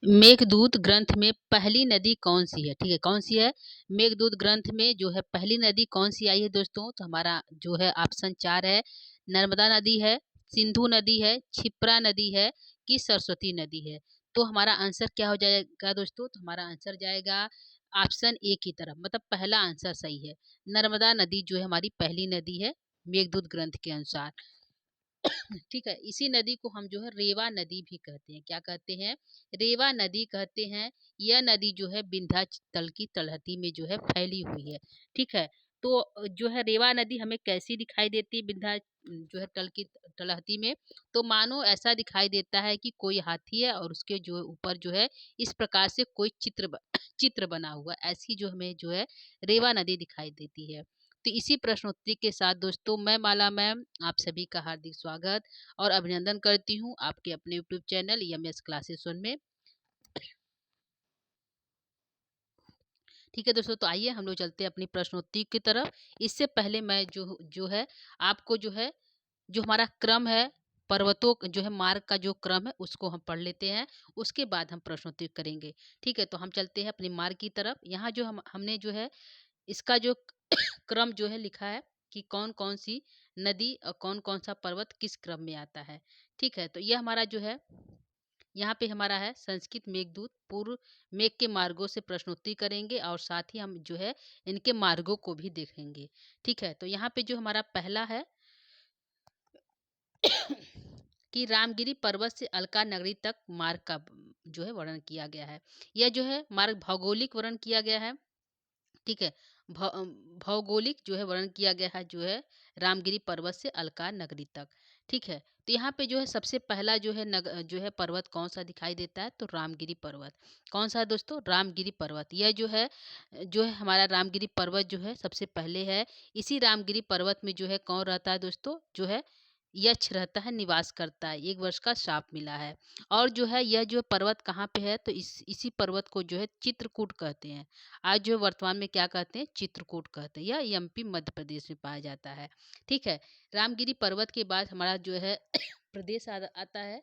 मेघदूत ग्रंथ में पहली नदी कौन सी है? ठीक है, कौन सी है? मेघदूत ग्रंथ में जो है पहली नदी कौन सी आई है दोस्तों? तो हमारा जो है ऑप्शन 4 है, नर्मदा नदी है, सिंधु नदी है, क्षिप्रा नदी है कि सरस्वती नदी है। तो हमारा आंसर क्या हो जाएगा दोस्तों? तो हमारा आंसर जाएगा ऑप्शन ए की तरफ, मतलब पहला आंसर सही है। नर्मदा नदी जो है हमारी पहली नदी है मेघदूत ग्रंथ के अनुसार। ठीक है, इसी नदी को हम जो है रेवा नदी भी कहते हैं। क्या कहते हैं? रेवा नदी कहते हैं। यह नदी जो है विंध्याचल की तलहटी में जो है फैली हुई है। ठीक है, तो जो है रेवा नदी हमें कैसी दिखाई देती है विंध्या जो है तल की तलहटी में? तो मानो ऐसा दिखाई देता है कि कोई हाथी है और उसके जो ऊपर जो है इस प्रकार से कोई चित्र बना हुआ, ऐसी जो हमें जो है रेवा नदी दिखाई देती है। तो इसी प्रश्नोत्तरी के साथ दोस्तों मैं माला मैम आप सभी का हार्दिक स्वागत और अभिनंदन करती हूँ आपके अपने यूट्यूब चैनल यमएस क्लासेस 1 में। ठीक है दोस्तों, तो आइए हम लोग चलते हैं अपनी प्रश्नोत्तरी की तरफ। इससे पहले मैं जो जो है आपको जो है जो हमारा क्रम है पर्वतों जो है मार्ग का जो क्रम है उसको हम पढ़ लेते हैं, उसके बाद हम प्रश्नोत्तरी करेंगे। ठीक है, तो हम चलते हैं अपने मार्ग की तरफ। यहाँ जो हमने जो है इसका जो क्रम जो है लिखा है कि कौन कौन सी नदी और कौन कौन सा पर्वत किस क्रम में आता है। ठीक है, तो यह हमारा जो है यहाँ पे हमारा है संस्कृत मेघदूत पूर्व मेघ के मार्गों से प्रश्नोत्तरी करेंगे और साथ ही हम जो है इनके मार्गों को भी देखेंगे। ठीक है, तो यहाँ पे जो हमारा पहला है कि रामगिरी पर्वत से अलका नगरी तक मार्ग का जो है वर्णन किया गया है। यह जो है मार्ग भौगोलिक वर्णन किया गया है। ठीक है, भौगोलिक जो है वर्णन किया गया है जो है रामगिरी पर्वत से अलका नगरी तक। ठीक है, तो यहाँ पे जो है सबसे पहला जो है जो है पर्वत कौन सा दिखाई देता है? तो रामगिरी पर्वत। कौन सा है दोस्तों? रामगिरी पर्वत। यह जो है हमारा रामगिरी पर्वत जो है सबसे पहले है। इसी रामगिरी पर्वत में जो है कौन रहता है दोस्तों? जो है यक्ष रहता है, निवास करता है। 1 वर्ष का श्राप मिला है। और जो है यह जो पर्वत कहाँ पे है? तो इसी पर्वत को जो है चित्रकूट कहते हैं। आज जो वर्तमान में क्या कहते हैं? चित्रकूट कहते हैं। यह एमपी मध्य प्रदेश में पाया जाता है। ठीक है, रामगिरी पर्वत के बाद हमारा जो है प्रदेश आता है।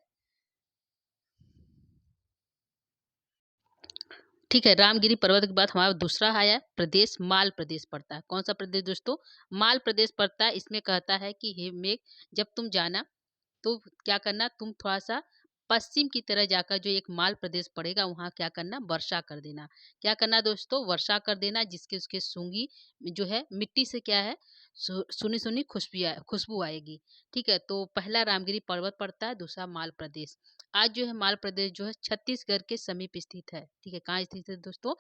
ठीक है, रामगिरी पर्वत के बाद हमारा दूसरा आया प्रदेश माल प्रदेश पड़ता है। कौन सा प्रदेश दोस्तों? माल प्रदेश पड़ता है। इसमें कहता है कि हे मेघ जब तुम जाना तो क्या करना, तुम थोड़ा सा पश्चिम की तरह जाकर जो एक माल प्रदेश पड़ेगा वहाँ क्या करना, वर्षा कर देना। क्या करना दोस्तों? वर्षा कर देना, जिसके उसके सूंगी जो है मिट्टी से क्या है सुनी सुनी खुशबू आएगी। ठीक है, तो पहला रामगिरी पर्वत पड़ता है, दूसरा माल प्रदेश। आज जो है माल प्रदेश जो है छत्तीसगढ़ के समीप स्थित है। ठीक है, कहाँ स्थित है दोस्तों?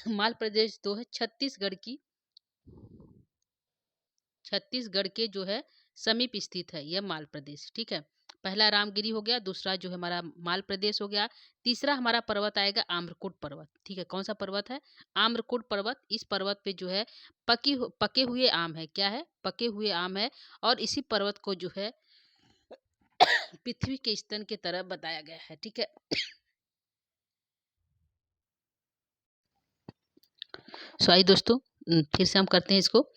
माल प्रदेश जो है छत्तीसगढ़ के जो है समीप स्थित है यह माल प्रदेश। ठीक है, पहला रामगिरी हो गया, दूसरा जो है हमारा माल प्रदेश हो गया। तीसरा हमारा पर्वत आएगा आम्रकूट पर्वत। ठीक है, कौन सा पर्वत है? आम्रकूट पर्वत। इस पर्वत पे जो है पके हुए आम है। क्या है? पके हुए आम है। और इसी पर्वत को जो है पृथ्वी के स्तन की तरह बताया गया है। ठीक है, सो आइए दोस्तों फिर से हम करते हैं इसको।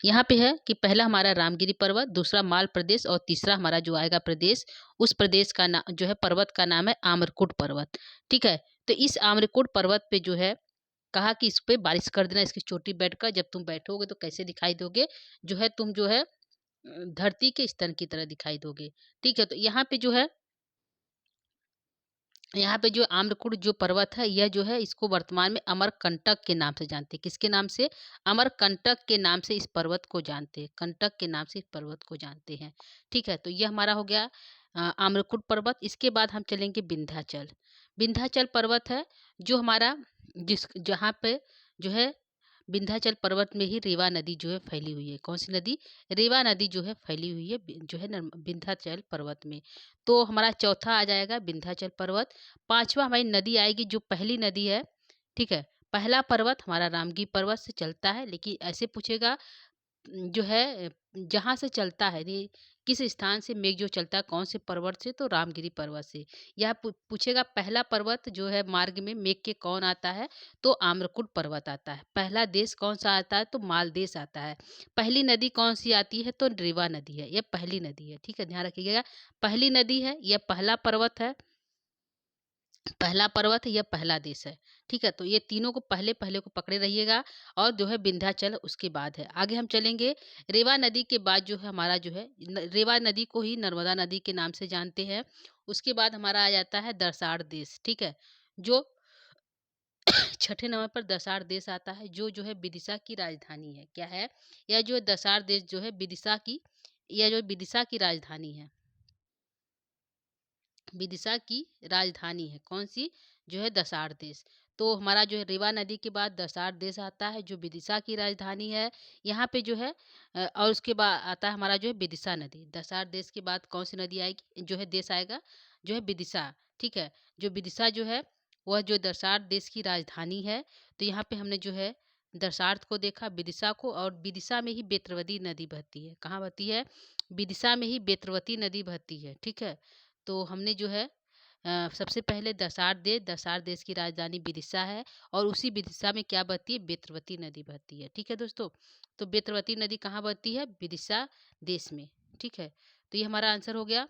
यहाँ पे है कि पहला हमारा रामगिरी पर्वत, दूसरा माल प्रदेश और तीसरा हमारा जो आएगा प्रदेश, उस प्रदेश का नाम जो है पर्वत का नाम है आम्रकूट पर्वत। ठीक है, तो इस आम्रकूट पर्वत पे जो है कहा कि इस पे बारिश कर देना, इसकी चोटी बैठकर। जब तुम बैठोगे तो कैसे दिखाई दोगे? जो है तुम जो है धरती के स्तन की तरह दिखाई दोगे। ठीक है, तो यहाँ पे जो आम्रकूट जो पर्वत है यह जो है इसको वर्तमान में अमरकंटक के नाम से जानते हैं। किसके नाम से? अमरकंटक के नाम से इस पर्वत को जानते हैं। कंटक के नाम से इस पर्वत को जानते हैं। ठीक है, तो यह हमारा हो गया आम्रकूट पर्वत। इसके बाद हम चलेंगे विंध्याचल। विंध्याचल पर्वत है जो हमारा जहाँ पे जो है विंध्याचल पर्वत में ही रेवा नदी जो है फैली हुई है। कौन सी नदी? रेवा नदी जो है फैली हुई है जो है विंध्याचल पर्वत में। तो हमारा चौथा आ जाएगा विंध्याचल पर्वत। पांचवा हमारी नदी आएगी जो पहली नदी है। ठीक है, पहला पर्वत हमारा रामगिरी पर्वत से चलता है, लेकिन ऐसे पूछेगा जो है जहाँ से चलता है किस स्थान से मेघ जो चलता है कौन से पर्वत से? तो रामगिरी पर्वत से। यह पूछेगा पहला पर्वत जो है मार्ग में मेघ के कौन आता है? तो आम्रकूट पर्वत आता है। पहला देश कौन सा आता है? तो माल देश आता है। पहली नदी कौन सी आती है? तो रेवा नदी है। यह पहली नदी है। ठीक है, ध्यान रखिएगा, पहली नदी है, यह पहला पर्वत है। पहला पर्वत है या पहला देश है। ठीक है? तो ये तीनों को पहले पहले को पकड़े रहिएगा और जो है विंध्याचल उसके बाद है। आगे हम चलेंगे, रेवा नदी के बाद जो है हमारा जो है रेवा नदी को ही नर्मदा नदी के नाम से जानते हैं। उसके बाद हमारा आ जाता है दसाड़ देश। ठीक है? जो छठे नंबर पर दसाड़ देश आता है, जो है विदिशा की राजधानी है। क्या है? यह जो दसाड़ देश जो है विदिशा की, यह जो विदिशा की राजधानी है। विदिशा की राजधानी है कौन सी? जो है दसाड़ देश। तो हमारा जो है रेवा नदी के बाद दसाड़ देश आता है जो विदिशा की राजधानी है। यहाँ पे जो है और उसके बाद आता है हमारा जो है विदिशा नदी। दसाड़ देश के बाद कौन सी नदी आएगी? जो है देश आएगा जो है विदिशा। ठीक है? जो विदिशा जो है वह जो दसाड़ देश की राजधानी है। तो यहाँ पे हमने जो है दसाड़ को देखा, विदिशा को, और विदिशा में ही बेतरवती नदी बहती है। कहाँ बहती है? विदिशा में ही बेतरवती नदी बहती है। ठीक है? तो हमने जो है सबसे पहले दसाड़ देश की राजधानी विदिशा है और उसी विदिशा में क्या बहती है? बेतरवती नदी बहती है। ठीक है दोस्तों? तो बेतरवती नदी कहाँ बहती है? विदिशा देश में। ठीक है? तो ये हमारा आंसर हो गया।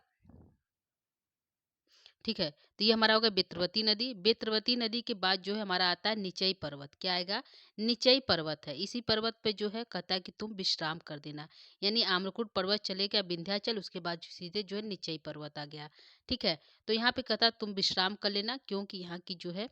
ठीक है? तो ये हमारा हो गया बेतरवती नदी। बेतरवती नदी के बाद जो है हमारा आता है निचई पर्वत। क्या आएगा? निचई पर्वत है। इसी पर्वत पे जो है कहता है कि तुम विश्राम कर देना। यानी आम्रकूट पर्वत चले गया विंध्याचल, उसके बाद सीधे जो है निचई पर्वत आ गया। ठीक है? तो यहाँ पे कहता है तुम विश्राम कर लेना, क्योंकि यहाँ की जो है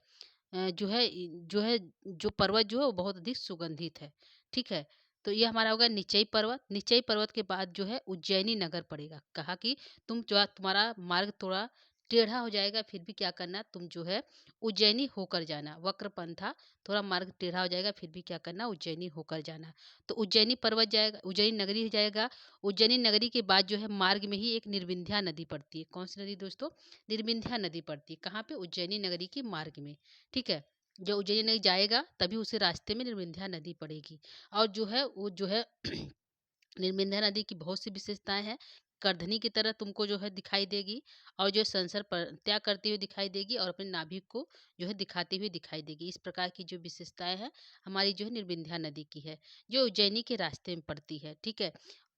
जो पर्वत जो है वो बहुत अधिक सुगंधित है। ठीक है? तो ये हमारा होगा निचई पर्वत। निचई पर्वत के बाद जो है उज्जैनी नगर पड़ेगा। कहा कि तुम जो है तुम्हारा मार्ग थोड़ा टेढ़ा हो जाएगा, फिर भी क्या करना, तुम जो है उज्जैनी होकर जाना। वक्रपंथा, थोड़ा मार्ग टेढ़ा हो जाएगा, फिर भी क्या करना, उज्जैनी होकर जाना। तो उज्जैनी पर्वत जाएगा, उज्जैनी नगरी हो जाएगा। उज्जैनी नगरी के बाद जो है मार्ग में ही एक निर्विंध्या नदी पड़ती है। कौन सी नदी दोस्तों? निर्विंध्या नदी पड़ती है। कहाँ पे? उज्जैनी नगरी के मार्ग में। ठीक है? जो उज्जैनी नगरी जाएगा तभी उसे रास्ते में निर्विंध्या नदी पड़ेगी। और जो है वो जो है निर्विंध्या नदी की बहुत सी विशेषताएं हैं। करधनी की तरह तुमको जो है दिखाई देगी, और जो संसर पर त्याग करती हुई दिखाई देगी, और अपने नाभिक को जो है दिखाती हुई दिखाई देगी। इस प्रकार की जो विशेषताएं हैं हमारी जो है निर्विंध्या नदी की है, जो उज्जैनी के रास्ते में पड़ती है। ठीक है?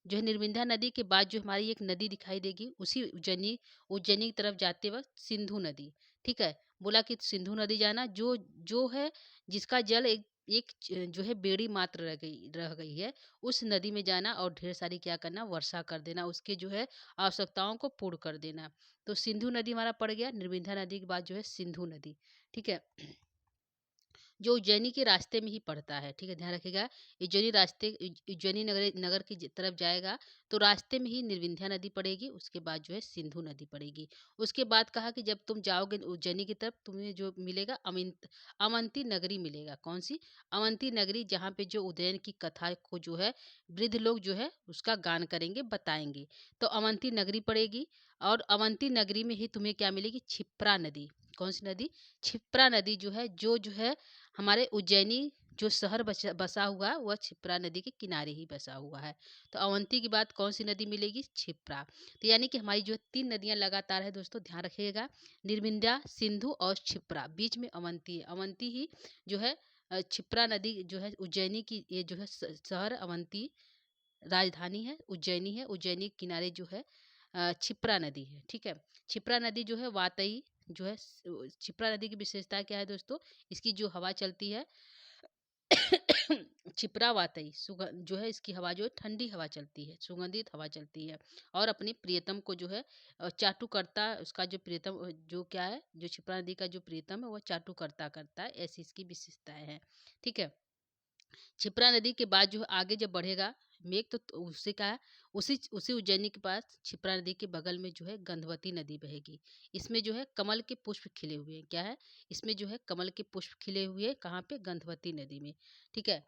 जो है निर्विंध्या नदी के बाद जो हमारी एक नदी दिखाई देगी उसी उज्जैनी उज्जैनी की तरफ जाते वक्त, सिंधु नदी। ठीक है? बोला कि सिंधु नदी जाना, जो जो है जिसका जल एक एक जो है बेड़ी मात्र रह गई है, उस नदी में जाना और ढेर सारी क्या करना, वर्षा कर देना, उसके जो है आवश्यकताओं को पूर्ण कर देना। तो सिंधु नदी हमारा पड़ गया। निर्विंध्या नदी के बाद जो है सिंधु नदी। ठीक है? जो उज्जैनी के रास्ते में ही पड़ता है। ठीक है? ध्यान रखिएगा। उज्जैनी नगर की तरफ जाएगा तो रास्ते में ही निर्विंध्या नदी पड़ेगी, उसके बाद जो है सिंधु नदी पड़ेगी। उसके बाद कहा कि जब तुम जाओगे उज्जैनी की तरफ, तुम्हें जो मिलेगा अवंती नगरी मिलेगा। कौन सी? अवंती नगरी, जहाँ पे जो उदयन की कथा को जो है वृद्ध लोग जो है उसका गान करेंगे, बताएंगे। तो अवंती नगरी पड़ेगी, और अवंती नगरी में ही तुम्हें क्या मिलेगी? क्षिप्रा नदी। कौन सी नदी? क्षिप्रा नदी जो है हमारे उज्जैनी जो शहर बसा हुआ है वह क्षिप्रा नदी के किनारे ही बसा हुआ है। तो अवंती के बाद कौन सी नदी मिलेगी? क्षिप्रा। तो यानी कि हमारी जो 3 नदियाँ लगातार है दोस्तों, ध्यान रखिएगा। निर्विंध्या, सिंधु और क्षिप्रा, बीच में अवंती है। अवंती ही जो है क्षिप्रा नदी जो है उज्जैनी की, ये जो है शहर अवंती राजधानी है, उज्जैनी है। उज्जैनी के किनारे जो है क्षिप्रा नदी है। ठीक है? क्षिप्रा नदी जो है वातई जो है क्षिप्रा नदी की विशेषता क्या है दोस्तों? इसकी जो हवा चलती है क्षिप्रा वातई जो है इसकी हवा जो है ठंडी हवा चलती है, सुगंधित हवा चलती है, और अपने प्रियतम को जो है चाटू करता, उसका जो प्रियतम जो क्या है, जो क्षिप्रा नदी का जो प्रियतम है वह चाटू करता है। ऐसी इसकी विशेषताएं हैं। ठीक है? क्षिप्रा नदी के बाद जो है आगे जब बढ़ेगा मेघ, तो उससे क्या है, उसी उसी उज्जैनी के पास क्षिप्रा नदी के बगल में जो है गंधवती नदी बहेगी। इसमें जो है कमल के पुष्प खिले हुए हैं। क्या है? इसमें जो है कमल के पुष्प खिले हुए हैं। कहाँ पे? गंधवती नदी में। ठीक है?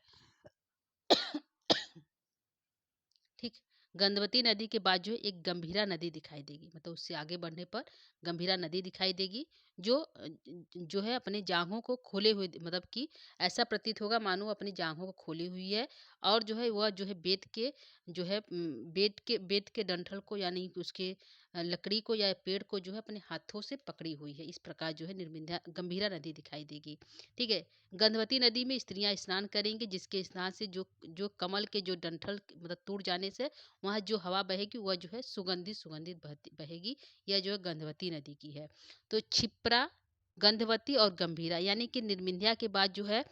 ठीक। गंधवती नदी के बाद जो है एक गंभीरा नदी दिखाई देगी, मतलब उससे आगे बढ़ने पर गंभीरा नदी दिखाई देगी, जो है अपने जांघों को खोले हुए, मतलब कि ऐसा प्रतीत होगा मानो वो अपनी जांघों को खोली हुई है, और जो है वह जो है बेत के डंठल को, यानी कि उसके लकड़ी को या पेड़ को जो है अपने हाथों से पकड़ी हुई है। इस प्रकार जो है निर्विंध्या गंभीरा नदी दिखाई देगी। ठीक है? गंधवती नदी में स्त्रियां स्नान करेंगी, जिसके स्नान से जो जो कमल के जो डंठल मतलब टूट जाने से वहाँ जो हवा बहेगी वह जो है सुगंधित सुगंधित बहेगी। यह जो है गंधवती नदी की है। तो क्षिप्रा गंधवती और गंभीरा, यानी कि निर्विंध्या के बाद जो है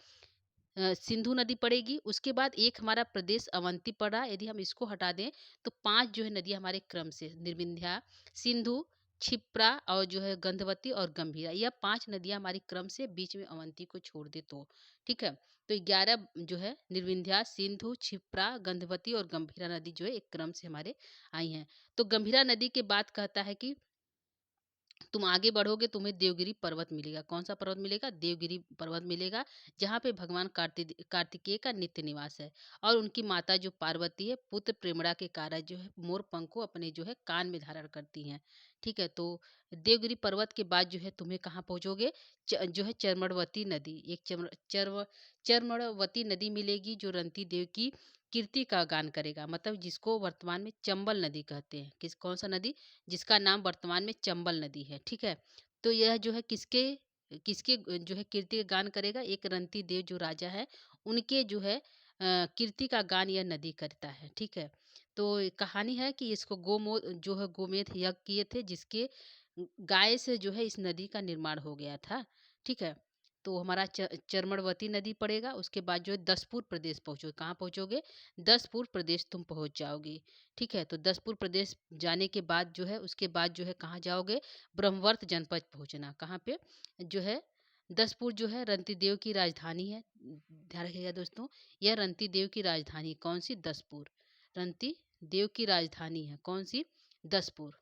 सिंधु नदी पड़ेगी। उसके बाद एक हमारा प्रदेश अवंती पड़ा, यदि हम इसको हटा दें तो 5 जो है नदियाँ हमारे क्रम से निर्विंध्या, सिंधु, क्षिप्रा और जो है गंधवती और गंभीरा, यह 5 नदियाँ हमारी क्रम से बीच में अवंती को छोड़ दे तो, ठीक है। तो 11 जो है निर्विंध्या, सिंधु, क्षिप्रा, गंधवती और गंभीरा नदी जो है एक क्रम से हमारे आई हैं। तो गंभीरा नदी के बाद कहता है कि तुम आगे बढ़ोगे, तुम्हें देवगिरी पर्वत मिलेगा। कौन सा पर्वत मिलेगा? देवगिरी पर्वत मिलेगा, जहाँ पे भगवान कार्तिकेय का नित्य निवास है। और उनकी माता जो पार्वती है, पुत्र प्रेमड़ा के कारण जो है मोर पंख को अपने जो है कान में धारण करती हैं। ठीक है, तो देवगिरी पर्वत के बाद जो है तुम्हें कहाँ पहुँचोगे? जो है चरमड़वती नदी, एक चरमड़वती नदी मिलेगी, जो रंती देव की कीर्ति का गान करेगा, मतलब जिसको वर्तमान में चंबल नदी कहते हैं। कौन सा नदी? जिसका नाम वर्तमान में चंबल नदी है। ठीक है, तो यह जो है किसके किसके जो है कीर्ति का गान करेगा? एक रंती देव जो राजा है, उनके जो है कीर्ति का गान यह नदी करता है। ठीक है, तो कहानी है कि इसको जो है गोमेध यज्ञ किए थे, जिसके गाय से जो है इस नदी का निर्माण हो गया था। ठीक है, तो हमारा चरमड़वती नदी पड़ेगा। उसके बाद जो है दसपुर प्रदेश पहुँचोगे। कहाँ पहुँचोगे? दसपुर प्रदेश तुम पहुँच जाओगे। ठीक है, तो दसपुर प्रदेश जाने के बाद जो है उसके बाद जो है कहाँ जाओगे? ब्रह्मवर्त जनपद पहुँचना। कहाँ पे? जो है दसपुर जो है रंतिदेव की राजधानी है। ध्यान रखिएगा दोस्तों, यह रंतिदेव की राजधानी कौन सी? दसपुर। रंती देव की राजधानी है कौन सी? दसपुर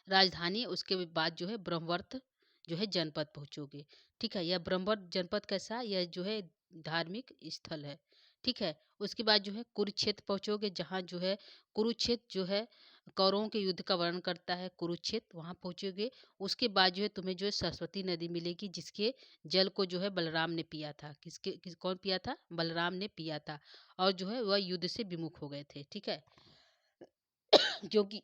राजधानी। उसके बाद जो है ब्रह्मवर्त जो है जनपद पहुँचोगे। ठीक है, यह ब्रह्मवर्त जनपद कैसा? यह जो है धार्मिक स्थल है। ठीक है, उसके बाद जो है कुरुक्षेत्र पहुँचोगे, जहाँ जो है कुरुक्षेत्र जो है कौरवों के युद्ध का वर्णन करता है। कुरुक्षेत्र वहाँ पहुँचोगे। उसके बाद जो है तुम्हें जो है सरस्वती नदी मिलेगी, जिसके जल को जो है बलराम ने पिया था। कौन पिया था? बलराम ने पिया था, और जो है वह युद्ध से विमुख हो गए थे। ठीक है, जो कि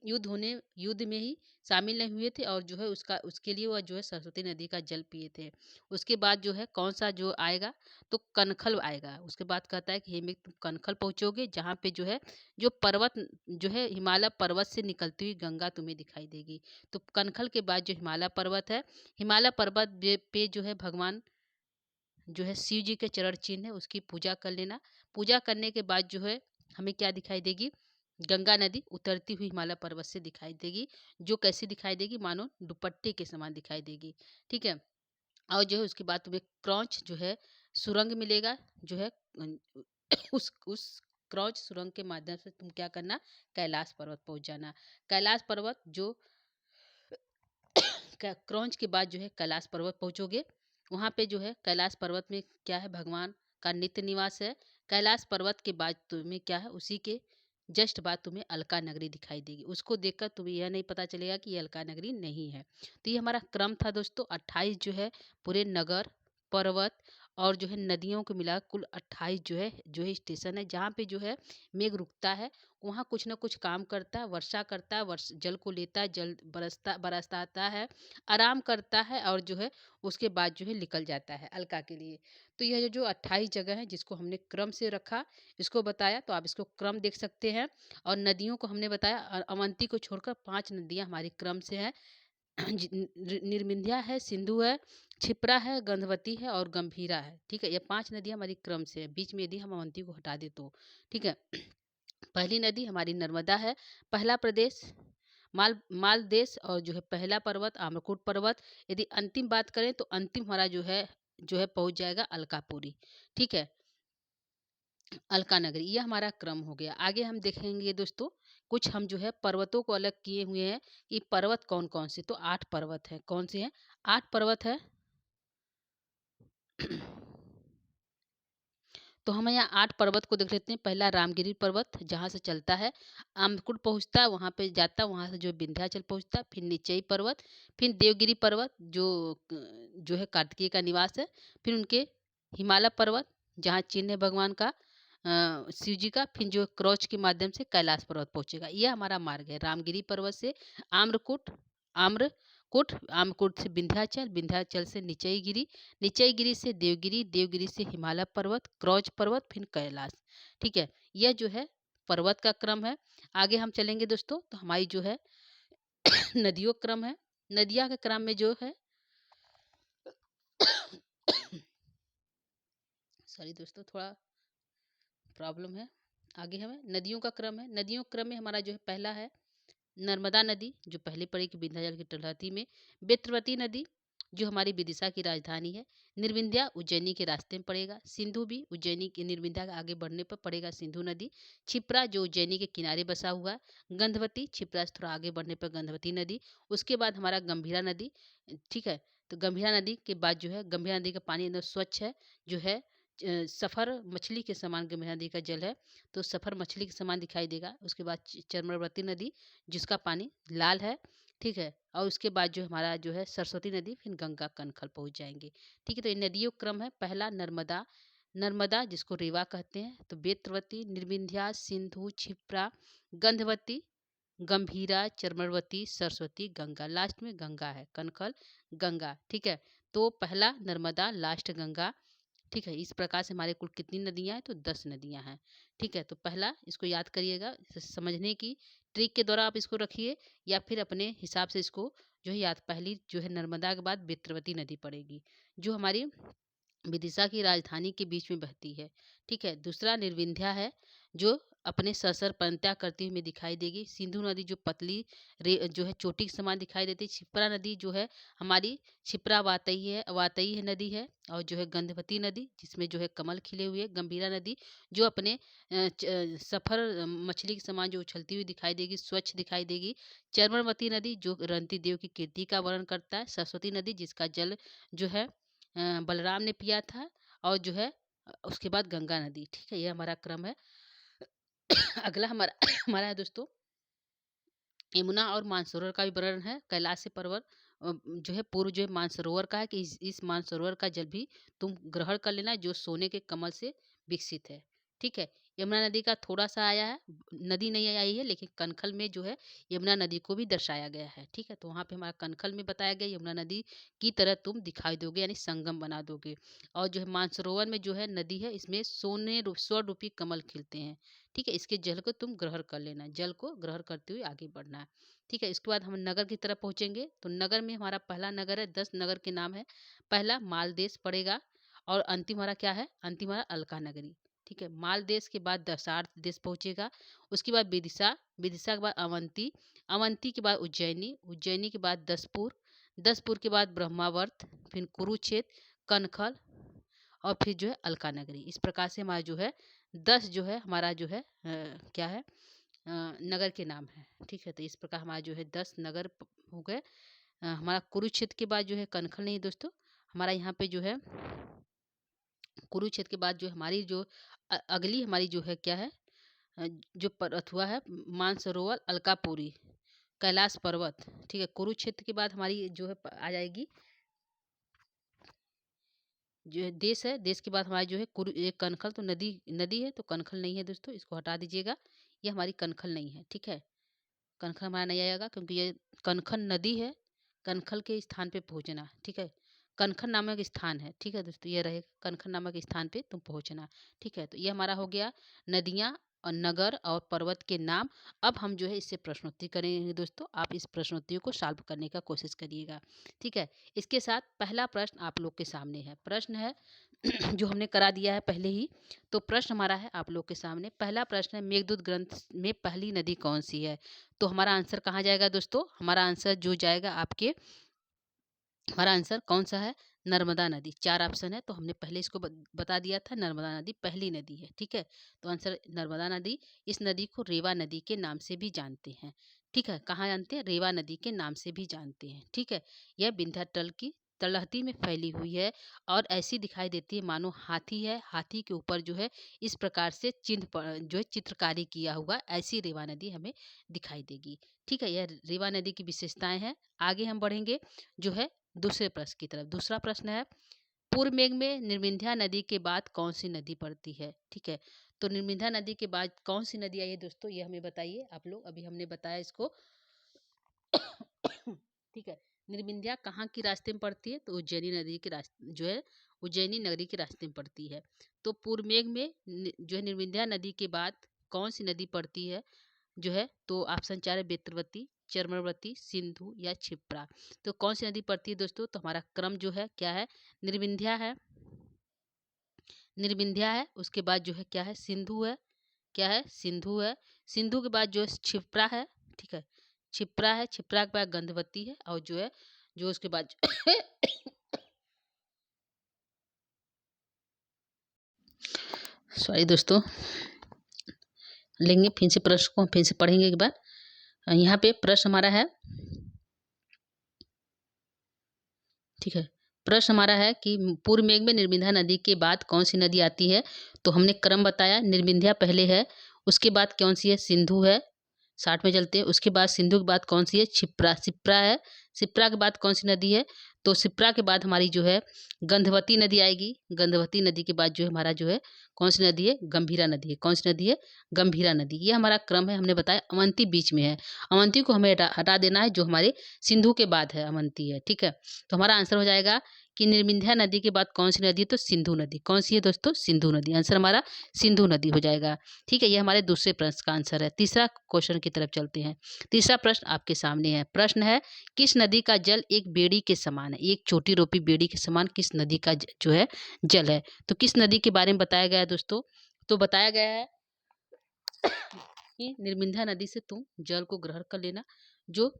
युद्ध में ही शामिल नहीं हुए थे, और जो है उसके लिए वह जो है सरस्वती नदी का जल पिए थे। उसके बाद जो है कौन सा जो आएगा? तो कनखल आएगा। उसके बाद कहता है कि हे तुम कनखल पहुँचोगे, जहाँ पे जो है जो पर्वत जो है हिमालय पर्वत से निकलती हुई गंगा तुम्हें दिखाई देगी। तो कनखल के बाद जो हिमालय पर्वत है, हिमालय पर्वत पे जो है भगवान जो है शिव जी के चरण चिन्ह है, उसकी पूजा कर लेना। पूजा करने के बाद जो है हमें क्या दिखाई देगी? गंगा नदी उतरती हुई हिमालय पर्वत से दिखाई देगी, जो कैसी दिखाई देगी? मानो दुपट्टे के समान दिखाई देगी। ठीक है, और जो है उसके बाद तुम्हें क्रॉच जो है सुरंग मिलेगा, जो है उस क्रॉच सुरंग के माध्यम से तुम क्या करना? कैलाश पर्वत पहुंच जाना। कैलाश पर्वत जो क्रॉच के बाद जो है कैलाश पर्वत पहुंचोगे। वहाँ पे जो है कैलाश पर्वत में क्या है? भगवान का नित्य निवास है। कैलाश पर्वत के बाद तुम्हें क्या है? उसी के जस्ट बाद तुम्हें अलका नगरी दिखाई देगी। उसको देखकर तुम्हें यह नहीं पता चलेगा कि ये अलका नगरी नहीं है। तो ये हमारा क्रम था दोस्तों। 28 जो है पूरे नगर, पर्वत और जो है नदियों को मिला कुल 28 जो है स्टेशन है, जहाँ पे जो है मेघ रुकता है, वहाँ कुछ ना कुछ काम करता है, वर्षा करता है, जल को लेता है, जल बरसाता है, आराम करता है, और जो है उसके बाद जो है निकल जाता है अलका के लिए। तो यह जो 28 जगह है, जिसको हमने क्रम से रखा, इसको बताया, तो आप इसको क्रम देख सकते हैं। और नदियों को हमने बताया, अवंती को छोड़कर 5 नदियाँ हमारी क्रम से हैं। निर्विंध्या है, सिंधु है, क्षिप्रा है, गंधवती है और गंभीरा है। ठीक है, ये 5 नदियाँ हमारी क्रम से है। बीच में यदि हम अवंती को हटा दे तो ठीक है। पहली नदी हमारी नर्मदा है। पहला प्रदेश माल देश, और जो है पहला पर्वत आम्रकूट पर्वत। यदि अंतिम बात करें तो अंतिम हमारा जो है पहुंच जाएगा अलकापुरी। ठीक है, अलका नगरी, यह हमारा क्रम हो गया। आगे हम देखेंगे दोस्तों, कुछ हम जो है पर्वतों को अलग किए हुए हैं कि पर्वत कौन कौन से। तो 8 पर्वत हैं। कौन से हैं? 8 पर्वत है। तो हम यहाँ 8 पर्वत को देख लेते हैं। पहला रामगिरी पर्वत, जहाँ से चलता है आमकुट पहुँचता है, वहाँ पे जाता है, वहाँ से जो विंध्याचल पहुँचता है। फिर नीचई पर्वत, फिर देवगिरी पर्वत जो है कार्तिकेय का निवास है। फिर उनके हिमालय पर्वत, जहाँ चिन्ह है भगवान का शिव जी का। फिर जो क्रॉच के माध्यम से कैलाश पर्वत पहुँचेगा। यह हमारा मार्ग है। रामगिरी पर्वत से आम्रकुट, आम्रकुट से विंध्याचल, विंध्याचल से निचई गिरी से देवगिरी, देवगिरी से हिमालय पर्वत, क्रॉच पर्वत, फिर कैलाश। ठीक है, यह जो है पर्वत का क्रम है। आगे हम चलेंगे दोस्तों, तो हमारी जो है नदियों क्रम है। नदियाँ के क्रम में जो है सॉरी दोस्तों, थोड़ा प्रॉब्लम है। आगे हमें नदियों का क्रम है। नदियों के क्रम में हमारा जो है पहला है नर्मदा नदी, जो पहले पड़ेगी विंध्याचल की तलहटी में। बेत्रवती नदी, जो हमारी विदिशा की राजधानी है। निर्विंध्या उज्जैनी के रास्ते में पड़ेगा। सिंधु भी उज्जैनी के निर्विंध्या के आगे बढ़ने पर पड़ेगा सिंधु नदी। क्षिप्रा, जो उज्जैनी के किनारे बसा हुआ है। गंधवती, क्षिप्रा से थोड़ा आगे बढ़ने पर गंधवती नदी। उसके बाद हमारा गंभीरा नदी, ठीक है। तो गंभीरा नदी के बाद जो है, गंभीरा नदी का पानी एकदम स्वच्छ है, जो है सफ़र मछली के समान गंभीरा नदी का जल है, तो सफ़र मछली के समान दिखाई देगा। उसके बाद चर्मवती नदी, जिसका पानी लाल है, ठीक है। और उसके बाद जो हमारा जो है सरस्वती नदी, फिर गंगा कनखल पहुंच जाएंगे, ठीक है। तो ये नदियों क्रम है। पहला नर्मदा, नर्मदा जिसको रेवा कहते हैं, तो बेत्रवती, निर्विंध्या, सिंधु, क्षिप्रा, गंधवती, गंभीरा, चर्मवती, सरस्वती, गंगा, लास्ट में गंगा है, कनखल, गंगा, ठीक है। तो पहला नर्मदा, लास्ट गंगा, ठीक है। इस प्रकार से हमारे कुल कितनी नदियां हैं, तो 10 नदियां हैं, ठीक है। तो पहला इसको याद करिएगा, समझने की ट्रिक के द्वारा आप इसको रखिए, या फिर अपने हिसाब से इसको जो है याद। पहली जो है नर्मदा के बाद बेत्रवती नदी पड़ेगी, जो हमारी विदिशा की राजधानी के बीच में बहती है, ठीक है। दूसरा निर्विंध्या है, जो अपने सरसर पंत्या करती हुई हमें दिखाई देगी। सिंधु नदी, जो पतली जो है चोटी के समान दिखाई देती है। क्षिप्रा नदी जो है हमारी, क्षिप्रा वातई है नदी है। और जो है गंधवती नदी, जिसमें जो है कमल खिले हुए। गंभीरा नदी, जो अपने सफर मछली के समान जो उछलती हुई दिखाई देगी, स्वच्छ दिखाई देगी। चर्मवती नदी, जो रंती देव की कीर्ति का वर्णन करता है। सरस्वती नदी, जिसका जल जो है बलराम ने पिया था। और जो है उसके बाद गंगा नदी, ठीक है। ये हमारा क्रम है। अगला हमारा हमारा है दोस्तों यमुना और मानसरोवर का भी वर्णन है। कैलाश पर्वत जो है पूर्व जो है मानसरोवर का है, कि इस मानसरोवर का जल भी तुम ग्रहण कर लेना, जो सोने के कमल से विकसित है, ठीक है। यमुना नदी का थोड़ा सा आया है, नदी नहीं आई है, लेकिन कनखल में जो है यमुना नदी को भी दर्शाया गया है, ठीक है। तो वहाँ पे हमारा कनखल में बताया गया यमुना नदी की तरह तुम दिखाई दोगे, यानी संगम बना दोगे। और जो है मानसरोवर में जो है नदी है, इसमें स्वर्ण रूपी कमल खिलते हैं, ठीक है। इसके जल को तुम ग्रहण कर लेना, जल को ग्रहण करते हुए आगे बढ़ना है, ठीक है। इसके बाद हम नगर की तरफ पहुंचेंगे। तो नगर में हमारा पहला नगर है, 10 नगर के नाम है। पहला मालदेश पड़ेगा, और अंतिम हमारा क्या है, अंतिम हमारा अलका नगरी, ठीक है। मालदेश के बाद दशार्थ देश पहुंचेगा। उसके बाद विदिशा, विदिशा के बाद अवंती, अवंती के बाद उज्जैनी, उज्जैनी के बाद दसपुर, दसपुर के बाद ब्रह्मावर्त, फिर कुरुक्षेत्र, कनखल, और फिर जो है अलका नगरी। इस प्रकार से हमारा जो है 10 जो है हमारा जो है क्या है नगर के नाम है, ठीक है। तो इस प्रकार हमारा जो है 10 नगर हो गए। हमारा कुरुक्षेत्र के बाद जो है कनखल नहीं दोस्तों, हमारा यहाँ पे जो है कुरुक्षेत्र के बाद जो हमारी जो अगली हमारी जो है क्या है जो अथुआ है मानसरोवर, अलकापुरी, कैलाश पर्वत, ठीक है। कुरुक्षेत्र के बाद हमारी जो है आ जाएगी जो है देश है। देश के बाद हमारी जो है ये कनखल, तो नदी नदी है, तो कनखल नहीं है दोस्तों, इसको हटा दीजिएगा, ये हमारी कनखल नहीं है, ठीक है। कनखल हमारा नहीं आएगा, क्योंकि ये कनखल नदी है, कनखल के स्थान पे पहुंचना, ठीक है। कनखल नामक स्थान है, ठीक है दोस्तों, ये रहेगा कनखल नामक स्थान पे तुम पहुंचना, ठीक है। तो ये हमारा हो गया नदियाँ और नगर और पर्वत के नाम। अब हम जो है इससे प्रश्नोत्तरी करेंगे दोस्तों, आप इस प्रश्नोत्तरी को सॉल्व करने का कोशिश करिएगा, ठीक है। इसके साथ पहला प्रश्न आप लोग के सामने है, प्रश्न है जो हमने करा दिया है पहले ही। तो प्रश्न हमारा है आप लोग के सामने, पहला प्रश्न है मेघदूत ग्रंथ में पहली नदी कौन सी है। तो हमारा आंसर कहाँ जाएगा दोस्तों, हमारा आंसर जो जाएगा आपके, हमारा आंसर कौन सा है, नर्मदा नदी। 4 ऑप्शन है, तो हमने पहले इसको बता दिया था, नर्मदा नदी पहली नदी है, ठीक है। तो आंसर नर्मदा नदी। इस नदी को रेवा नदी के नाम से भी जानते हैं, ठीक है। कहाँ जानते हैं, रेवा नदी के नाम से भी जानते हैं, ठीक है। यह विंध्याचल की तलहटी में फैली हुई है, और ऐसी दिखाई देती है मानो हाथी है, हाथी के ऊपर जो है इस प्रकार से चिन्ह जो है चित्रकारी किया हुआ, ऐसी रेवा नदी हमें दिखाई देगी, ठीक है। यह रेवा नदी की विशेषताएं हैं। आगे हम बढ़ेंगे जो है दूसरे प्रश्न की तरफ। दूसरा प्रश्न है पूर्व मेघ में निर्विंध्या नदी के बाद कौन सी नदी पड़ती है, ठीक है। तो निर्विंध्या नदी के बाद कौन सी नदी आई है दोस्तों, ये हमें बताइए आप लोग। अभी हमने बताया इसको ठीक है। निर्विंध्या कहाँ की रास्ते में पड़ती है, तो उज्जैनी नदी के रास्ते जो है उज्जैनी नगरी के रास्ते में पड़ती है। तो पूर्व मेघ में जो है निर्विंध्या नदी के बाद कौन सी नदी पड़ती है जो है, तो ऑप्शन 4 है बेत्रवती, चर्मवती, सिंधु या क्षिप्रा। तो कौन सी नदी पड़ती है दोस्तों? तो हमारा क्रम जो है क्या है? निर्विंध्या है, निर्विंध्या है। उसके बाद जो है क्या है? सिंधु है। क्या है? सिंधु है। सिंधु के बाद जो है क्षिप्रा है। ठीक है, क्षिप्रा है। क्षिप्रा के बाद गंधवती है, और जो है जो उसके बाद सॉरी दोस्तों, लेंगे फिर से प्रश्न को, फिर से पढ़ेंगे एक बार। यहाँ पे प्रश्न हमारा है, ठीक है, प्रश्न हमारा है कि पूर्व मेघ में निर्विंध्या नदी के बाद कौन सी नदी आती है? तो हमने क्रम बताया, निर्विंध्या पहले है, उसके बाद कौन सी है? सिंधु है। 60 में चलते हैं। उसके बाद सिंधु के बाद कौन सी है? क्षिप्रा, शिप्रा है। शिप्रा के बाद कौन सी नदी है? तो शिप्रा के बाद हमारी जो है गंधवती नदी आएगी। गंधवती नदी के बाद जो है हमारा जो है कौन सी नदी है? गंभीरा नदी है। कौन सी नदी है? गंभीरा नदी। ये हमारा क्रम है, हमने बताया। अवंती बीच में है, अवंती को हमें हटा देना है, जो हमारे सिंधु के बाद है अवंती है। ठीक है, तो हमारा आंसर हो जाएगा कि निर्विंध्या नदी के बाद कौन सी नदी है? तो सिंधु नदी। कौन सी है दोस्तों? सिंधु नदी। आंसर हमारा सिंधु नदी हो जाएगा। ठीक है, ये हमारे दूसरे प्रश्न का आंसर है। तीसरा क्वेश्चन की तरफ चलते हैं। तीसरा प्रश्न आपके सामने है। प्रश्न है, किस नदी का जल एक बेड़ी के समान है? एक छोटी रोपी बेड़ी के समान किस नदी का जो है जल है? तो किस नदी के बारे में बताया गया है दोस्तों? तो बताया गया है कि निर्विंध्या नदी से तुम जल को ग्रहण कर लेना, जो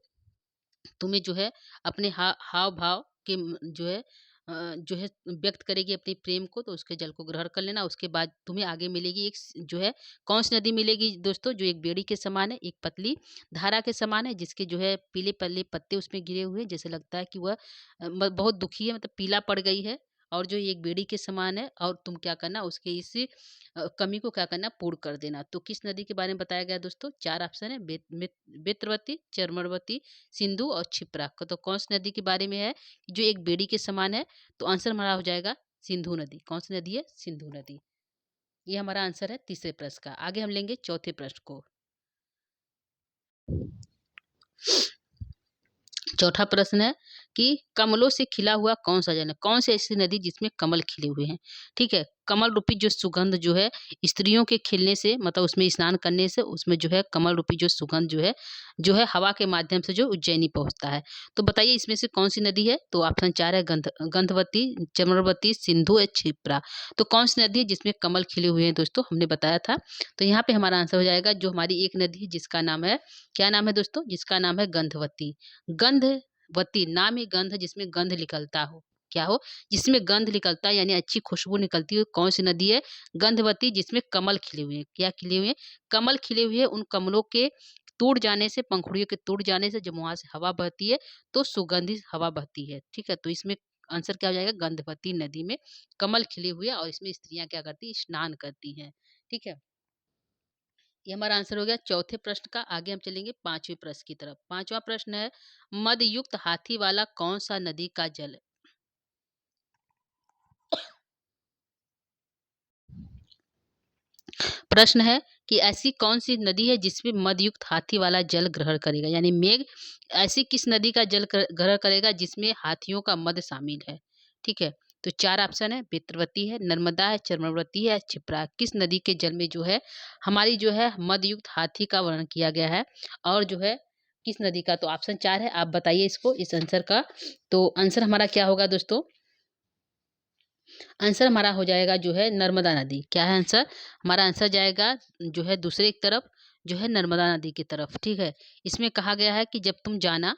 तुम्हें जो है अपने हाव भाव के जो है जो है व्यक्त करेगी अपने प्रेम को, तो उसके जल को ग्रहण कर लेना। उसके बाद तुम्हें आगे मिलेगी एक जो है कौन सी नदी मिलेगी दोस्तों? जो एक बेड़ी के समान है, एक पतली धारा के समान है, जिसके जो है पीले पीले पत्ते उसमें गिरे हुए हैं, जैसे लगता है कि वह बहुत दुखी है, मतलब पीला पड़ गई है, और जो एक बेड़ी के समान है। और तुम क्या करना, उसके इस कमी को क्या करना? पूर्ण कर देना। तो किस नदी के बारे में बताया गया दोस्तों? 4 ऑप्शन है, बेत्रवती, चर्मवती, सिंधु और क्षिप्रा। तो कौन सी नदी के बारे में है जो एक बेड़ी के समान है? तो आंसर हमारा हो जाएगा सिंधु नदी। कौन सी नदी है? सिंधु नदी। ये हमारा आंसर है तीसरे प्रश्न का। आगे हम लेंगे चौथे प्रश्न को। चौथा प्रश्न है कि कमलों से खिला हुआ कौन सा जल है? कौन सी ऐसी नदी जिसमें कमल खिले हुए हैं? ठीक है, कमल रूपी जो सुगंध जो है स्त्रियों के खिलने से, मतलब उसमें स्नान करने से, उसमें जो है कमल रूपी जो सुगंध जो है हवा के माध्यम से जो उज्जैनी पहुंचता है। तो बताइए इसमें से कौन सी नदी है? तो ऑप्शन 4 है, गंधवती, चमरवती, सिंधु या क्षिप्रा। तो कौन सी नदी है जिसमें कमल खिले हुए हैं दोस्तों? हमने बताया था। तो यहाँ पे हमारा आंसर हो जाएगा जो हमारी एक नदी है जिसका नाम है, क्या नाम है दोस्तों? जिसका नाम है गंधवती। गंधवती नाम ही गंध, जिसमें गंध निकलता हो, क्या हो? जिसमें गंध निकलता है, यानी अच्छी खुशबू निकलती है। कौन सी नदी है? गंधवती, जिसमें कमल खिले हुए हैं। क्या खिले हुए हैं? कमल खिले हुए हैं। उन कमलों के टूट जाने से, पंखुड़ियों के टूट जाने से जब वहां से हवा बहती है तो सुगंधित हवा बहती है। ठीक है, तो इसमें आंसर क्या हो जाएगा? गंधवती नदी में कमल खिले हुए, और इसमें स्त्रियां क्या करती हैं? स्नान करती हैं। ठीक है, ये हमारा आंसर हो गया चौथे प्रश्न का। आगे हम चलेंगे पांचवें प्रश्न की तरफ। पांचवा प्रश्न है, मद युक्त हाथी वाला कौन सा नदी का जल है? प्रश्न है कि ऐसी कौन सी नदी है जिसमें मद युक्त हाथी वाला जल ग्रहण करेगा, यानी मेघ ऐसी किस नदी का जल ग्रहण करेगा जिसमें हाथियों का मद शामिल है? ठीक है, तो 4 ऑप्शन है, बेत्रवती है, नर्मदा है, चर्मवती है, क्षिप्रा। किस नदी के जल में जो है हमारी जो है मद युक्त हाथी का वर्णन किया गया है, और जो है किस नदी का? तो ऑप्शन 4 है। आप बताइए इसको, इस आंसर का। तो आंसर हमारा क्या होगा दोस्तों? आंसर हमारा हो जाएगा जो है नर्मदा नदी। क्या है आंसर? हमारा आंसर जाएगा जो है दूसरे एक तरफ, जो है नर्मदा नदी की तरफ। ठीक है, इसमें कहा गया है कि जब तुम जाना,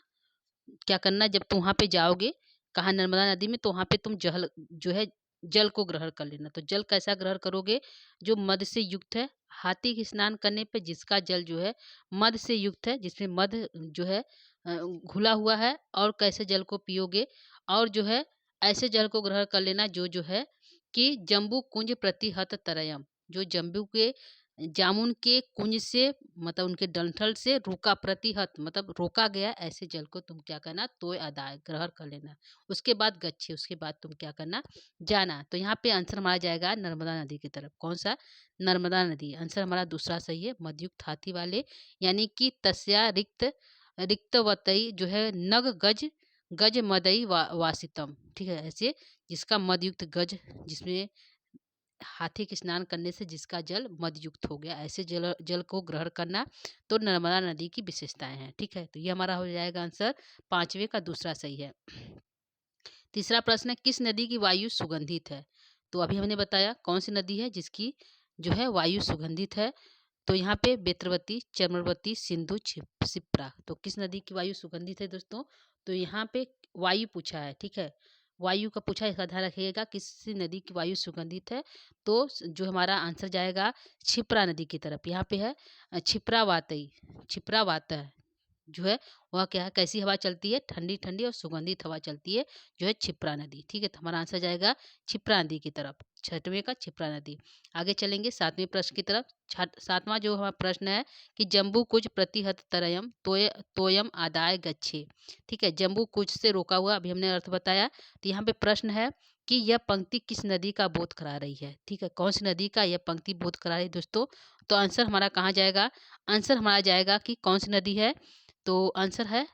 क्या करना, जब तुम वहां पे जाओगे, कहा नर्मदा नदी में, तो वहां पे तुम जल जो है जल को ग्रहण कर लेना। तो जल कैसा ग्रहण करोगे? जो मद से युक्त है। हाथी के स्नान करने पे जिसका जल जो है मद से युक्त है, जिसमें मद जो है घुला हुआ है, और कैसे जल को पियोगे? और जो है ऐसे जल को ग्रहण कर लेना जो जो है कि जम्बू कुंज प्रतिहत तरयम, जो जम्बू के जामुन के कुंज से, मतलब उनके डंठल से रोका, प्रतिहत मतलब रोका गया, ऐसे जल को तुम क्या करना? तो अदाय ग्रहण कर लेना। उसके बाद गच्छे, उसके बाद तुम क्या करना? जाना। तो यहाँ पे आंसर हमारा जाएगा नर्मदा नदी की तरफ। कौन सा? नर्मदा नदी। आंसर हमारा दूसरा सही है, मदयुक्त हाथी वाले, यानी कि तस्या रिक्त रिक्तवतई जो है नग गज गज मदई वासितम। ठीक है, ऐसे जिसका मदयुक्त गज, जिसमें हाथी के स्नान करने से जिसका जल मदयुक्त हो गया, ऐसे जल जल को ग्रहण करना तो नर्मदा नदी की विशेषताएं हैं। ठीक है, तो ये हमारा हो जाएगा आंसर 5वें का दूसरा सही है। तीसरा प्रश्न है, किस नदी की वायु सुगंधित है? तो अभी हमने बताया कौन सी नदी है जिसकी जो है वायु सुगंधित है। तो यहाँ पे बेत्रवती, चर्मवती, सिंधु, शिप्रा। तो किस नदी की वायु सुगंधित है दोस्तों? तो यहाँ पे वायु पूछा है। ठीक है, वायु का पूछा है, इसका ध्यान रखिएगा किस नदी की वायु सुगंधित है। तो जो हमारा आंसर जाएगा क्षिप्रा नदी की तरफ। यहाँ पे है क्षिप्रावातई, क्षिप्रावात जो है वह क्या है, कैसी हवा चलती है, ठंडी ठंडी और सुगंधित हवा चलती है, जो है क्षिप्रा नदी। ठीक है, तो हमारा आंसर जाएगा क्षिप्रा नदी की तरफ, 6वें का क्षिप्रा नदी। आगे चलेंगे 7वें प्रश्न की तरफ। 7वां जो हमारा प्रश्न है कि जम्बू कुज प्रतिहत तरयम तोयम आदाय गच्छे। ठीक है, जम्बू कुज से रोका हुआ, अभी हमने अर्थ बताया। तो यहाँ पे प्रश्न है कि यह पंक्ति किस नदी का बोध करा रही है। ठीक है, कौन सी नदी का यह पंक्ति बोध करा रही है दोस्तों? तो आंसर हमारा कहाँ जाएगा? आंसर हमारा जाएगा कि कौन सी नदी है? तो आंसर है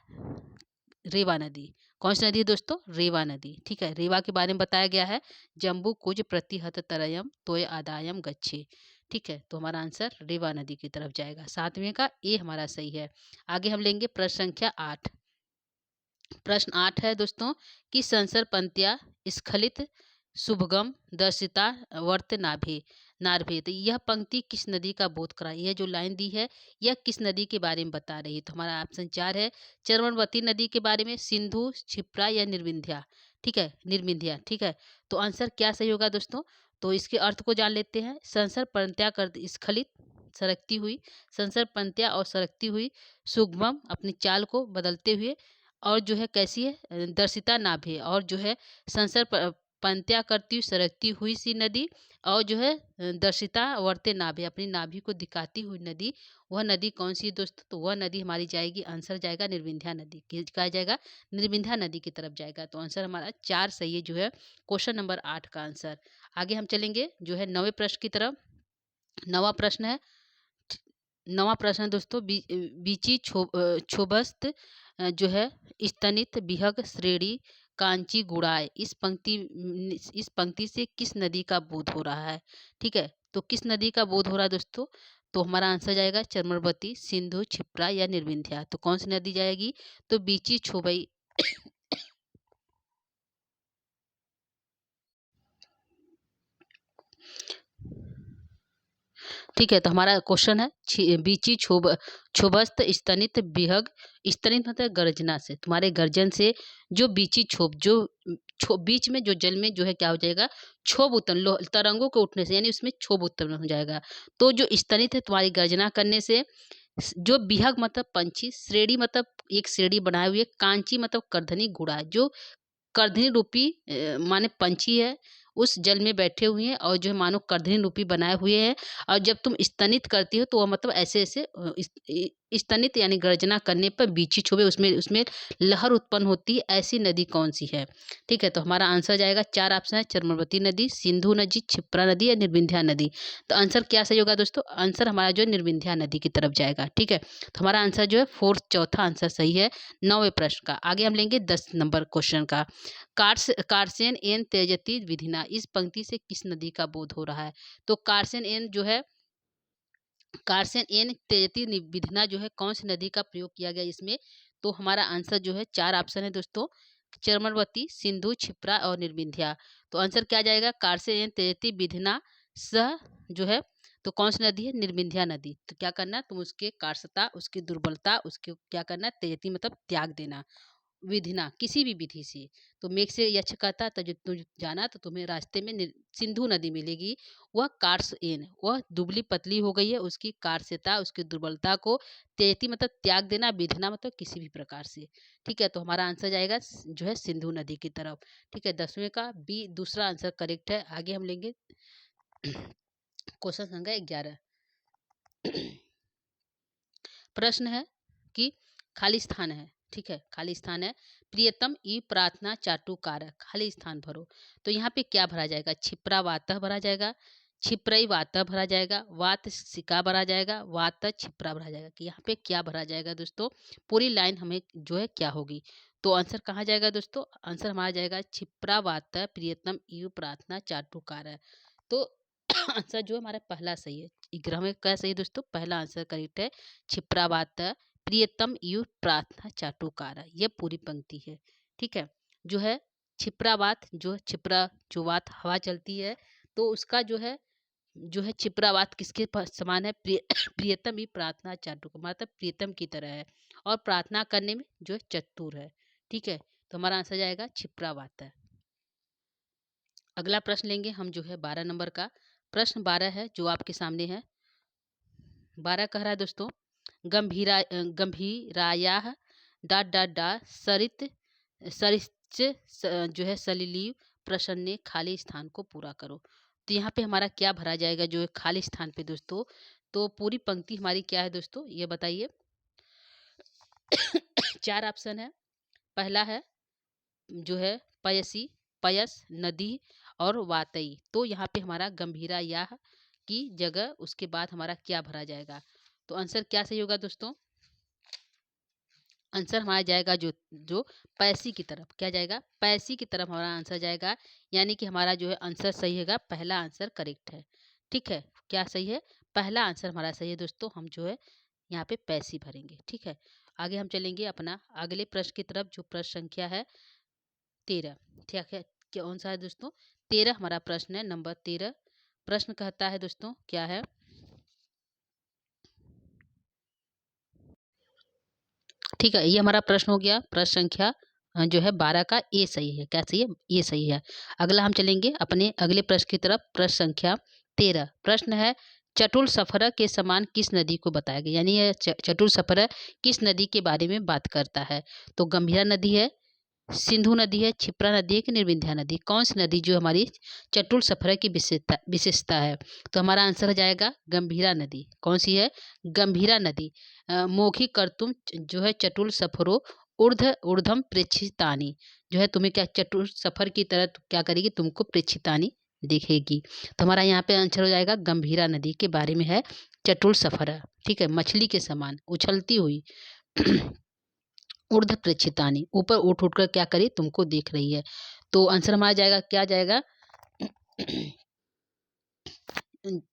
रेवा नदी। कौन सी नदी है दोस्तों? रेवा नदी। ठीक है, रेवा के बारे में बताया गया है, जम्बू कुज प्रतिहत तरयम तोय आदायम गच्छे। ठीक है, तो हमारा आंसर रेवा नदी की तरफ जाएगा। 7वें का ए हमारा सही है। आगे हम लेंगे प्रश्न संख्या 8। प्रश्न 8 है दोस्तों कि संसर पंत्या स्खलित शुभगम दर्शिता वर्त नाभे नार्भे। तो यह पंक्ति किस नदी का बोध करा, यह जो लाइन दी है यह किस नदी के बारे में बता रही है? तो हमारा ऑप्शन 4 है चर्मणवती नदी के बारे में, सिंधु, क्षिप्रा या निर्विंध्या। ठीक है, निर्विंध्या। ठीक है, तो आंसर क्या सही होगा दोस्तों? तो इसके अर्थ को जान लेते हैं। संसर पंत्या कर स्खलित, सरकती हुई, संसर पंत्या और सरकती हुई, सुगमम अपनी चाल को बदलते हुए, और जो है कैसी है, दर्शिता नाभि, और जो है संसर पंत्या करती हुई सरकती हुई सी नदी, और जो है दर्शिता वर्ते नाभि, अपनी नाभि को दिखाती हुई नदी। वह नदी कौन सी है दोस्तों? तो वह नदी हमारी जाएगी, आंसर जाएगा निर्विंध्या नदी। कहा जाएगा निर्विंध्या नदी की तरफ जाएगा। तो आंसर हमारा 4 सही है, जो है क्वेश्चन नंबर 8 का आंसर। आगे हम चलेंगे जो है 9वें प्रश्न की तरफ। 9वां प्रश्न है, 9वां प्रश्न है दोस्तों, बीची क्षोभस्त जो है स्तनित बिहग श्रेणी कांची गुड़ाए, इस पंक्ति से किस नदी का बोध हो रहा है? ठीक है, तो किस नदी का बोध हो रहा है दोस्तों? तो हमारा आंसर जाएगा चर्मवती, सिंधु, क्षिप्रा या निर्विंध्या। तो कौन सी नदी जाएगी? तो बीची छोबई ठीक है, तो हमारा क्वेश्चन है बीची क्षोभस्त स्तनित बिहग। स्तनित मतलब गर्जना से, तुम्हारे गर्जन से जो बीची क्षोभ, जो बीच में जो जल में जो है क्या हो जाएगा, क्षोभ उत्पन्न, तरंगों के उठने से, यानी उसमें क्षोभ उत्पन्न हो जाएगा। तो जो स्तनित है तुम्हारी गर्जना करने से, जो बिहग मतलब पंछी, श्रेणी मतलब एक श्रेणी बनाए हुए, कांची मतलब करधनी, घुड़ा जो करधनी रूपी माने पंछी है, उस जल में बैठे हुए हैं, और जो है मानो करधनी रूपी बनाए हुए हैं। और जब तुम स्तनित करती हो तो वह मतलब ऐसे ऐसे स्तनित यानी गर्जना करने पर बीची छुबे, उसमें उसमें लहर उत्पन्न होती है, ऐसी नदी कौन सी है? ठीक है, तो हमारा आंसर जाएगा 4 ऑप्शन है, चर्मवती नदी, सिंधु नदी, क्षिप्रा नदी या निर्विंध्या नदी। तो आंसर क्या सही होगा दोस्तों? आंसर हमारा जो है निर्विंध्या नदी की तरफ जाएगा। ठीक है, तो हमारा आंसर जो है फोर्थ, चौथा आंसर सही है 9वें प्रश्न का। आगे हम लेंगे 10 नंबर क्वेश्चन का। कार्सेन एन तेजती विधिना, इस पंक्ति से किस नदी का बोध हो रहा है? तो कार्सेन एन जो है, कार्सेन एन तेजती विधिना जो है कौन सी नदी का प्रयोग किया गया इसमें? तो हमारा आंसर जो है 4 ऑप्शन है दोस्तों, चर्मवती, सिंधु, क्षिप्रा और निर्विंध्या। तो आंसर क्या जाएगा? कार्सेन एन तेजती विधिना सह जो है, तो कौन सी नदी है? निर्विंध्या नदी। तो क्या करना, तुम उसके कार्सता, उसकी दुर्बलता, उसके क्या करना, तेजती मतलब त्याग देना, विधिना किसी भी विधि से। तो मेघ से यक्ष कहता तो जो तुम जाना तो तुम्हें रास्ते में सिंधु नदी मिलेगी, वह कार्स एन, वह दुबली पतली हो गई है, उसकी कार्स्यता, उसकी दुर्बलता को तेजती मतलब त्याग देना, विधना मतलब किसी भी प्रकार से। ठीक है, तो हमारा आंसर जाएगा जो है सिंधु नदी की तरफ। ठीक है, 10वें का बी दूसरा आंसर करेक्ट है। आगे हम लेंगे क्वेश्चन संख्या 11। प्रश्न है कि खाली स्थान है। ठीक है, खाली स्थान है, प्रियतम ई प्रार्थना चाटु कारक, खाली स्थान भरो। तो यहाँ पे क्या भरा जाएगा? क्षिप्रा वातः भरा जाएगा, क्षिप्रई वातः भरा जाएगा, वात सिका भरा जाएगा, वात क्षिप्रा भरा जाएगा। कि यहाँ पे क्या भरा जाएगा दोस्तों? पूरी लाइन हमें जो है क्या होगी? तो आंसर कहाँ जाएगा दोस्तों? आंसर हमारा जाएगा क्षिप्रा वातः प्रियतम ई प्रार्थना चाटु कारक। तो आंसर जो है हमारा पहला सही है। ग्रह में क्या सही है दोस्तों? पहला आंसर करेक्ट है। क्षिप्रावात प्रियतम यु प्रार्थना चाटुकार, ये पूरी पंक्ति है। ठीक है, जो है क्षिप्रावात, जो है क्षिप्रा जो वात हवा चलती है, तो उसका जो है क्षिप्रावात किसके समान है? प्रियतम ही प्रार्थना चाटुकार, मतलब प्रियतम की तरह है और प्रार्थना करने में जो है चतुर है। ठीक है, तो हमारा आंसर जाएगा क्षिप्रावात है। अगला प्रश्न लेंगे हम, जो है 12 नंबर का प्रश्न 12 है जो आपके सामने है। 12 कह रहा है दोस्तों, गंभीरायाः डॉट डॉट डॉट सरित सरिश्च जो है सलिलीव प्रश्न खाली स्थान को पूरा करो। तो यहाँ पे हमारा क्या भरा जाएगा जो है खाली स्थान पे दोस्तों? तो पूरी पंक्ति हमारी क्या है दोस्तों, ये बताइए। 4 ऑप्शन है। पहला है जो है पयसी, पयस, नदी और वातई। तो यहाँ पे हमारा गंभीरा या की जगह उसके बाद हमारा क्या भरा जाएगा? तो आंसर क्या सही होगा दोस्तों? आंसर हमारा जाएगा जो जो पैसी की तरफ। क्या जाएगा? पैसी की तरफ हमारा आंसर जाएगा, यानी कि हमारा जो है आंसर सही होगा, पहला आंसर करेक्ट है। ठीक है, क्या सही है? पहला आंसर हमारा सही है दोस्तों, हम जो है यहाँ पे पैसी भरेंगे। ठीक है, आगे हम चलेंगे अपना अगले प्रश्न की तरफ, जो प्रश्न संख्या है 13। ठीक है, कौन सा है दोस्तों? 13 हमारा प्रश्न है, नंबर 13। प्रश्न कहता है दोस्तों, क्या है? ठीक है, ये हमारा प्रश्न हो गया, प्रश्न संख्या जो है 12 का ए सही है। क्या सही है? ये सही है। अगला हम चलेंगे अपने अगले प्रश्न की तरफ, प्रश्न संख्या 13। प्रश्न है, चटुल सफर के समान किस नदी को बताया गया? यानी ये चटुल सफर किस नदी के बारे में बात करता है? तो गंभीरा नदी है, सिंधु नदी है, क्षिप्रा नदी है कि निर्विंध्या नदी? कौन सी नदी जो हमारी चटुल सफर की विशेषता है? तो हमारा आंसर हो जाएगा गंभीरा नदी। कौन सी है? गंभीरा नदी। मोघी कर्तुम जो है चटुल सफरो ऊर्ध्वम प्रेक्षितानी, जो है तुम्हें क्या चटुल सफर की तरह क्या करेगी? तुमको प्रेक्षितानी देखेगी। तो हमारा यहाँ पे आंसर हो जाएगा गंभीरा नदी के बारे में है चटुल सफर। ठीक है, मछली के समान उछलती हुई ऊर्ध्व प्रेक्षितानी, ऊपर उठ उठ कर क्या करी? तुमको देख रही है। तो आंसर हमारा जाएगा, क्या जाएगा?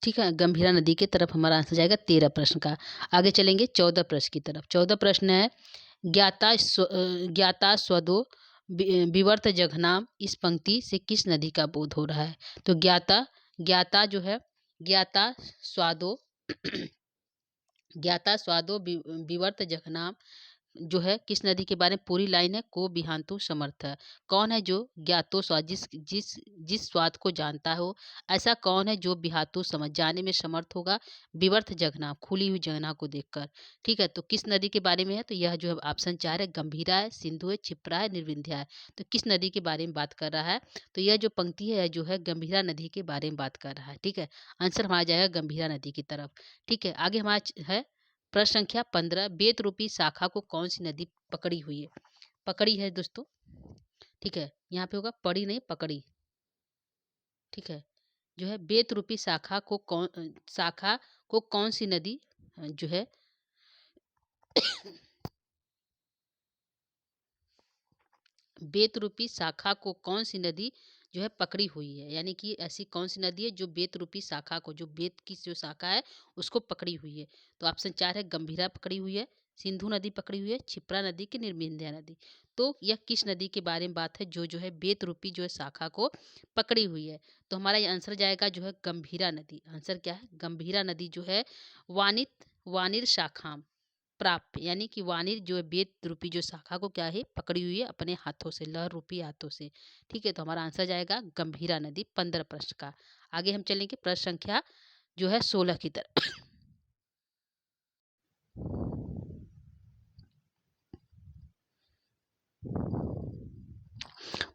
ठीक है, गंभीरा नदी की तरफ हमारा आंसर जाएगा 13 प्रश्न का। आगे चलेंगे 14 प्रश्न की तरफ। 14 प्रश्न है, ज्ञाता स्वदो विवर्त जघनाम, इस पंक्ति से किस नदी का बोध हो रहा है? तो ज्ञाता जो है ज्ञाता स्वादो ज्ञाता स्वादो विवर्त जघनाम जो है किस नदी के बारे में पूरी लाइन है? को बिहांतु समर्थ है। कौन है जो ज्ञातो स्वाद, जिस जिस जिस स्वाद को जानता हो, ऐसा कौन है जो बिहातु समझ जाने में समर्थ होगा? विवर्त जगना, खुली हुई जगना को देखकर। ठीक है, तो किस नदी के बारे में है? तो यह जो है ऑप्शन 4 है, गंभीरा है, सिंधु है, क्षिप्रा है, निर्विंध्या है। तो किस नदी के बारे में बात कर रहा है? तो यह जो पंक्ति है जो है गंभीरा नदी के बारे में बात कर रहा है। ठीक है, आंसर हमारा जाएगा गंभीरा नदी की तरफ। ठीक है, आगे हमारा है प्रश्न संख्या 15। बेत रूपी शाखा को कौन सी नदी पकड़ी हुई है? पकड़ी है दोस्तों। ठीक है, यहाँ पे होगा पड़ी नहीं, पकड़ी। ठीक है, जो है बेत रूपी शाखा को कौन सी नदी जो है बेत रूपी शाखा को कौन सी नदी जो है पकड़ी हुई है? यानी कि ऐसी कौन सी नदी है जो बेत रूपी शाखा को, जो बेत की जो शाखा है उसको पकड़ी हुई है? तो ऑप्शन 4 है, गंभीरा पकड़ी हुई है, सिंधु नदी पकड़ी हुई है, क्षिप्रा नदी की निर्विंध्या नदी। तो यह किस नदी के बारे में बात है जो है बेत रूपी जो है शाखा को पकड़ी हुई है? तो हमारा ये आंसर जाएगा जो है गंभीरा नदी। आंसर क्या है? गंभीरा नदी जो है वानिर शाखाम प्राप्त, यानी कि वाणिज्य जो है बेत रूपी जो शाखा को क्या है पकड़ी हुई है अपने हाथों से, लहर रूपी हाथों से। ठीक है, तो हमारा आंसर जाएगा गंभीरा नदी, 15 प्रश्न का। आगे हम चलेंगे प्रश्न संख्या जो है 16 की तरफ।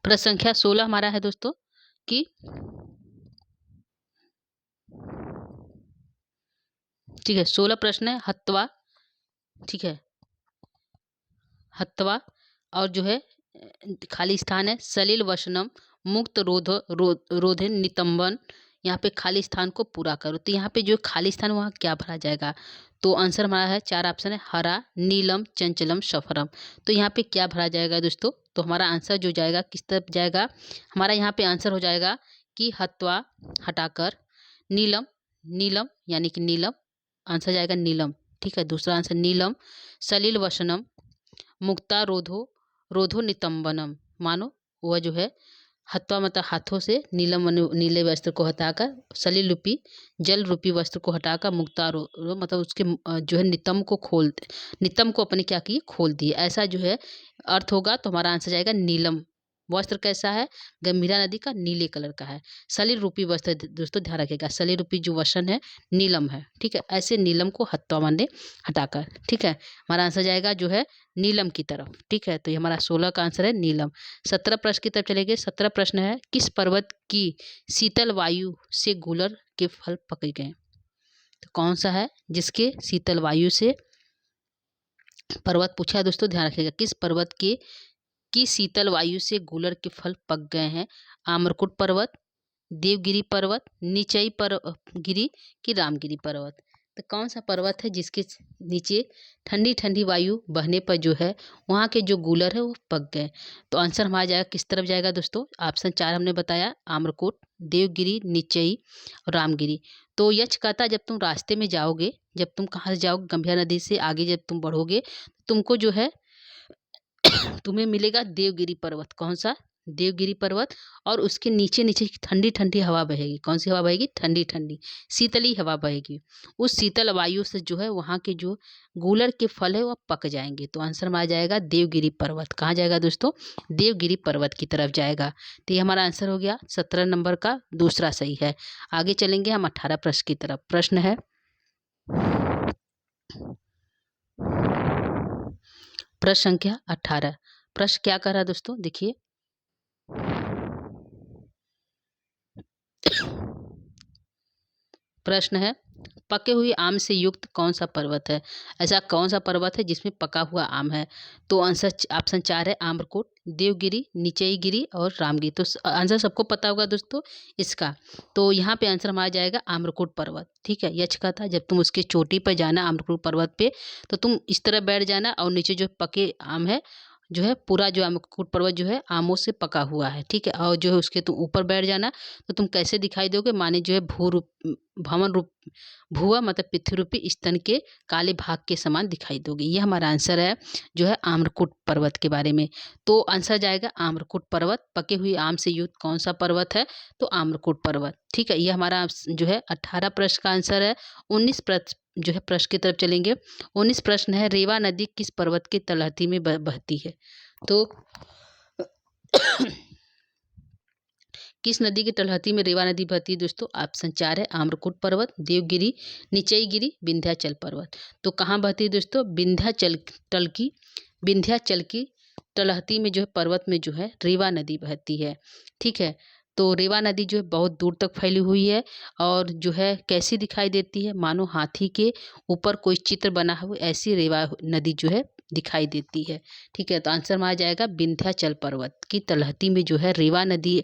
प्रश्न संख्या 16 हमारा है दोस्तों कि ठीक है 16 प्रश्न है हत्वा। ठीक है, हत्वा और जो है खाली स्थान है सलिल वसनम मुक्त रोधे नितंबन। यहाँ पे खाली स्थान को पूरा करो। तो यहाँ पे जो खाली स्थान वहाँ क्या भरा जाएगा? तो आंसर हमारा है 4 ऑप्शन है, हरा, नीलम, चंचलम, सफरम। तो यहाँ पे क्या भरा जाएगा दोस्तों? तो हमारा आंसर जो जाएगा किस तरफ जाएगा? हमारा यहाँ पे आंसर हो जाएगा कि हत्वा हटाकर, नीलम, नीलम यानी कि नीलम, आंसर जाएगा नीलम। ठीक है, दूसरा आंसर नीलम। सलिल वसनम, मुक्ता रोधो, रोधो नितंबनम, मानो वह जो है हथवा मतलब हाथों से नीलम नीले वस्त्र को हटाकर, सलिल रूपी जल रूपी वस्त्र को हटाकर मुक्ता मतलब उसके जो है नितम को अपने क्या किए, खोल दिए, ऐसा जो है अर्थ होगा। तो हमारा आंसर जाएगा नीलम। वस्त्र कैसा है, गंभीरा नदी का नीले कलर का है। सलिल रूपी वस्त्र दोस्तों ध्यान रखिएगा, सलिल रूपी जो वसन है नीलम है। ठीक है, ऐसे नीलम को हत्वा माने हटाकर। ठीक है, हमारा आंसर जाएगा जो है नीलम की तरफ। ठीक है, तो ये हमारा 16 का आंसर है नीलम। 17 प्रश्न की तरफ चलेंगे। 17 प्रश्न है, किस पर्वत की शीतल वायु से गूलर के फल पके गए। तो कौन सा है जिसके शीतल वायु से पर्वत पूछा है दोस्तों, ध्यान रखिएगा, किस पर्वत के की शीतल वायु से गूलर के फल पक गए हैं। आम्रकुट पर्वत, देवगिरी पर्वत, नीचई गिरी की रामगिरी पर्वत। तो कौन सा पर्वत है जिसके नीचे ठंडी ठंडी वायु बहने पर जो है वहाँ के जो गूलर है वो पक गए। तो आंसर हमारा जाएगा किस तरफ जाएगा दोस्तों, ऑप्शन 4 हमने बताया, आम्रकोट, देवगिरी, नीचई और रामगिरी। तो यक्ष कहता जब तुम रास्ते में जाओगे, जब तुम कहाँ से जाओगे, गंभीरा नदी से आगे जब तुम बढ़ोगे, तुमको जो है तुम्हें मिलेगा देवगिरी पर्वत। कौन सा, देवगिरी पर्वत। और उसके नीचे नीचे ठंडी ठंडी हवा बहेगी। कौन सी हवा बहेगी, ठंडी ठंडी शीतली हवा बहेगी। उस शीतल वायु से जो है वहाँ के जो गूलर के फल है वह पक जाएंगे। तो आंसर में आ जाएगा देवगिरी पर्वत। कहाँ जाएगा दोस्तों, देवगिरी पर्वत की तरफ जाएगा। तो ये हमारा आंसर हो गया 17 नंबर का दूसरा सही है। आगे चलेंगे हम 18 प्रश्न की तरफ। प्रश्न है, प्रश्न संख्या 18। प्रश्न क्या कर रहा है दोस्तों, देखिए, प्रश्न है, पके हुए आम से युक्त कौन सा पर्वत है। ऐसा कौन सा पर्वत है जिसमें पका हुआ आम है। तो आंसर ऑप्शन 4 है, आम्रकोट, देवगिरी, नीचई गिरी और रामगिरी। तो आंसर सबको पता होगा दोस्तों इसका। तो यहाँ पे आंसर हमारा जाएगा आम्रकोट पर्वत। ठीक है, यक्ष का था जब तुम उसके चोटी पर जाना आम्रकोट पर्वत पे, तो तुम इस तरह बैठ जाना और नीचे जो पके आम है जो है पूरा जो आम्रकूट पर्वत जो है आमों से पका हुआ है। ठीक है, और जो है उसके तुम ऊपर बैठ जाना, तो तुम कैसे दिखाई दोगे, माने जो है भवन रूप भुआ मतलब पृथ्वी रूपी स्तन के काले भाग के समान दिखाई दोगे। ये हमारा आंसर है जो है आम्रकूट पर्वत के बारे में। तो आंसर जाएगा आम्रकूट पर्वत। पके हुए आम से युक्त कौन सा पर्वत है, तो आम्रकूट पर्वत। ठीक है, ये हमारा जो है 18 प्रश्न का आंसर है। 19 प्रश्न जो है प्रश्न की तरफ चलेंगे। 19 प्रश्न है, रेवा नदी किस पर्वत की तलहटी में बहती है। तो किस नदी की तलहटी में रेवा नदी बहती है दोस्तों, ऑप्शन 4 है, आम्रकूट पर्वत, देवगिरी, नीचई गिरी, विंध्याचल पर्वत। तो कहाँ बहती है दोस्तों, विंध्याचल की तलहटी में जो है पर्वत में जो है रेवा नदी बहती है। ठीक है, तो रेवा नदी जो है बहुत दूर तक फैली हुई है और जो है कैसी दिखाई देती है, मानो हाथी के ऊपर कोई चित्र बना हो, ऐसी रेवा नदी जो है दिखाई देती है। ठीक है, तो आंसर में आ जाएगा विंध्याचल पर्वत की तलहटी में जो है रेवा नदी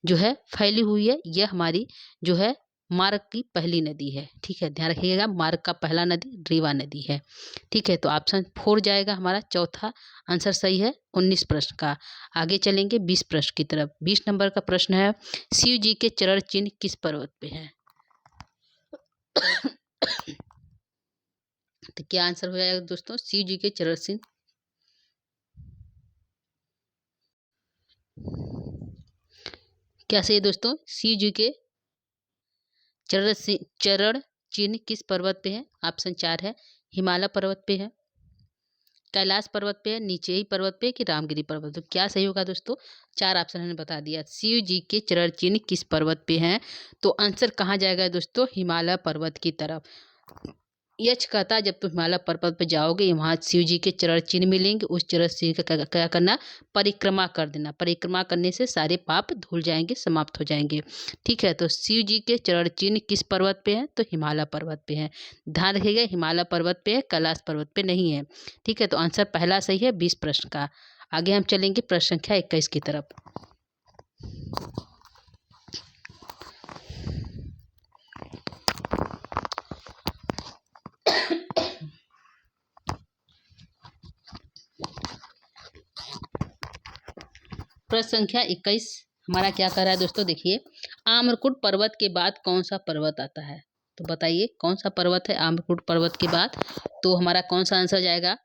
जो है फैली हुई है। यह हमारी जो है मार्ग की पहली नदी है। ठीक है, ध्यान रखिएगा, मार्ग का पहला नदी रेवा नदी है। ठीक है, तो ऑप्शन 4 जाएगा हमारा चौथा आंसर सही है 19 प्रश्न का। आगे चलेंगे 20 प्रश्न की तरफ। 20 नंबर का प्रश्न है, शिव जी के चरण चिन्ह किस पर्वत पे हैं। तो क्या आंसर हो जाएगा दोस्तों, शिव जी के चरण चिन्ह क्या सही है दोस्तों, शिव जी के चरण चिन्ह किस पर्वत पे है। ऑप्शन 4 है, हिमालय पर्वत पे है, कैलाश पर्वत पे है, नीचेई पर्वत पे कि रामगिरी पर्वत। तो क्या सही होगा दोस्तों, 4 ऑप्शन हमने बता दिया। शिव जी के चरण चिन्ह किस पर्वत पे हैं, तो आंसर कहाँ जाएगा दोस्तों, हिमालय पर्वत की तरफ। यक्ष कहता जब तुम हिमालय पर्वत पर जाओगे वहाँ शिव जी के चरण चिन्ह मिलेंगे, उस चरण चिन्ह का क्या करना, परिक्रमा कर देना। परिक्रमा करने से सारे पाप धुल जाएंगे, समाप्त हो जाएंगे। ठीक है, तो शिव जी के चरण चिन्ह किस पर्वत पे हैं, तो हिमालय पर्वत पे हैं। ध्यान रखिएगा, हिमालय पर्वत पे है, कैलाश पर्वत पे नहीं है। ठीक है, तो आंसर पहला सही है 20 प्रश्न का। आगे हम चलेंगे प्रश्न संख्या 21 की तरफ। प्रश्न संख्या 21 हमारा क्या कर रहा है दोस्तों, देखिए आम्रकूट पर्वत के बाद कौन सा पर्वत आता है, तो बताइए कौन सा पर्वत है आम्रकूट पर्वत के बाद। तो हमारा कौन सा आंसर जाएगा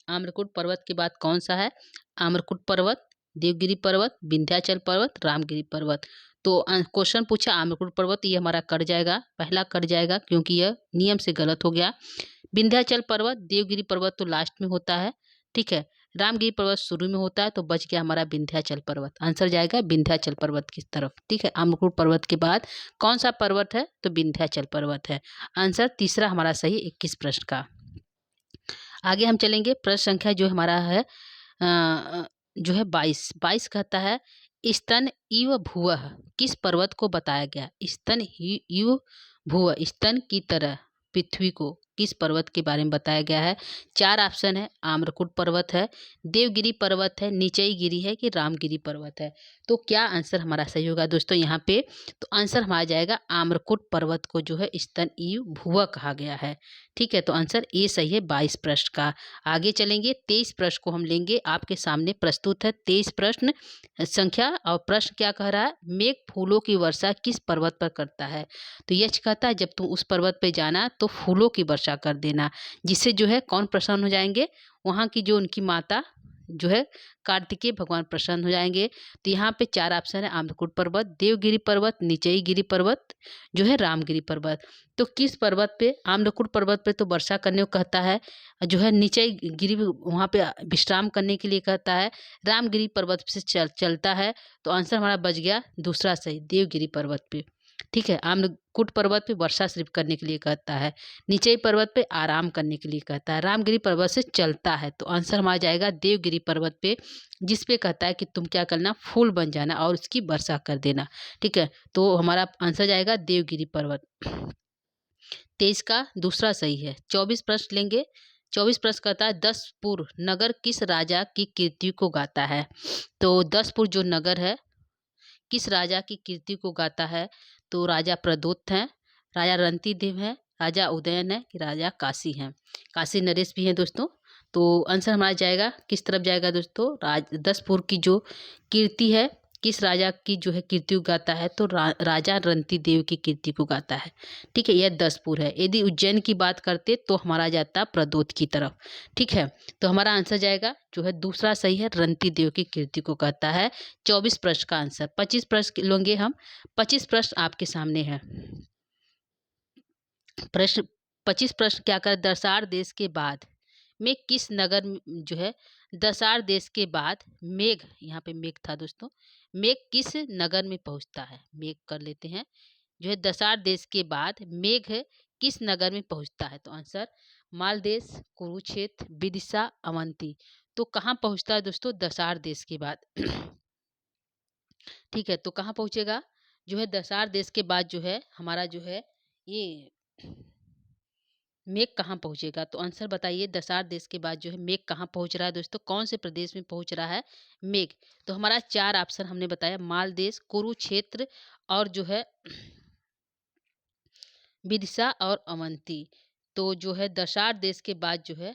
आम्रकूट पर्वत के बाद कौन सा है, आम्रकूट पर्वत, देवगिरी पर्वत, विंध्याचल पर्वत, रामगिरी पर्वत। तो क्वेश्चन पूछा आम्रकूट पर्वत, ये हमारा कट जाएगा, पहला कट जाएगा क्योंकि यह नियम से गलत हो गया। विंध्याचल पर्वत, देवगिरी पर्वत तो लास्ट में होता है, ठीक है। रामगिरी पर्वत शुरू में होता है, तो बच गया हमारा विंध्याचल पर्वत। आंसर जाएगा विंध्याचल पर्वत की तरफ, ठीक है। आम्रकूट पर्वत के बाद कौन सा पर्वत है, तो विंध्याचल पर्वत है। आंसर तीसरा हमारा सही 21 प्रश्न का। आगे हम चलेंगे, प्रश्न संख्या जो हमारा है जो है 22 कहता है स्तन इव भुवः किस पर्वत को बताया गया। स्तन इव भुवः, स्तन की तरह पृथ्वी को किस पर्वत के बारे में बताया गया है। चार ऑप्शन है, आम्रकूट पर्वत है, देवगिरी पर्वत है, नीचई गिरी है कि रामगिरी पर्वत है। तो क्या आंसर हमारा सही होगा दोस्तों यहाँ पे, तो आंसर हमारा जाएगा आम्रकूट पर्वत को जो है स्तन इव भुवः कहा गया है, ठीक है। तो आंसर ए सही है 22 प्रश्न का। आगे चलेंगे, 23 प्रश्न को हम लेंगे, आपके सामने प्रस्तुत है 23 प्रश्न संख्या। और प्रश्न क्या कह रहा है, मेघ फूलों की वर्षा किस पर्वत पर करता है। तो यह कहता है जब तुम उस पर्वत पे जाना तो फूलों की वर्षा कर देना, जिससे जो है कौन प्रसन्न हो जाएंगे, वहाँ की जो उनकी माता जो है कार्तिकेय भगवान प्रसन्न हो जाएंगे। तो यहाँ पे चार ऑप्शन है, आम्रकूट पर्वत, देवगिरी पर्वत, निचई गिरी पर्वत, जो है रामगिरी पर्वत। तो किस पर्वत पे, आम्रकूट पर्वत पे तो वर्षा करने को कहता है, जो है नीचे गिरी वहाँ पे विश्राम करने के लिए कहता है, रामगिरी पर्वत से चलता है। तो आंसर हमारा बच गया दूसरा सही, देवगिरी पर्वत पे, ठीक है। आम्रकूट पर्वत पे वर्षा सिर्फ करने के लिए कहता है, नीचे पर्वत पे आराम करने के लिए कहता है, रामगिरी पर्वत से चलता है। तो आंसर हमारा जाएगा देवगिरी पर्वत पे, जिस पे कहता है कि तुम क्या करना, फूल बन जाना और उसकी वर्षा कर देना, ठीक है। तो हमारा आंसर जाएगा देवगिरी पर्वत। 23 का दूसरा सही है। 24 प्रश्न लेंगे। 24 प्रश्न कहता है दसपुर नगर किस राजा की कीर्ति को गाता है। तो दसपुर जो नगर है किस राजा की कीर्ति को गाता है। तो राजा प्रदोत हैं, राजा रंती देव हैं, राजा उदयन है कि राजा काशी हैं। काशी नरेश भी हैं दोस्तों। तो आंसर हमारा जाएगा किस तरफ जाएगा दोस्तों, दसपुर की जो कीर्ति है, किस राजा की जो है कीर्ति को गाता है, तो राजा रंती देव की कीर्ति को गाता है, ठीक है। यह दसपुर है। यदि उज्जैन की बात करते तो हमारा जाता प्रदोत की तरफ, ठीक है। तो हमारा आंसर जाएगा जो है दूसरा सही है, रंती देव की कीर्ति को कहता है। 24 प्रश्न का आंसर। 25 प्रश्न लेंगे हम। 25 प्रश्न आपके सामने है। प्रश्न 25 प्रश्न क्या कर, दसार देश के बाद में किस नगर जो है, दसार देश के बाद मेघ, यहाँ पे मेघ था दोस्तों, मेघ किस नगर में पहुंचता है। मेघ कर लेते हैं, जो है दसार देश के बाद मेघ किस नगर में पहुंचता है। तो आंसर मालदेश, कुरुक्षेत्र, विदिशा, अवंती। तो कहाँ पहुंचता है दोस्तों, दसार देश के बाद ठीक है। तो कहाँ पहुंचेगा, जो है दसार देश के बाद जो है हमारा जो है ये मेघ कहाँ पहुंचेगा। तो आंसर बताइए, दसार देश के बाद जो है मेघ कहाँ पहुंच रहा है दोस्तों, कौन से प्रदेश में पहुंच रहा है मेघ। तो हमारा चार ऑप्शन हमने बताया, मालदेश, कुरुक्षेत्र और जो है विदिशा और अवंती। तो जो है दसार देश के बाद जो है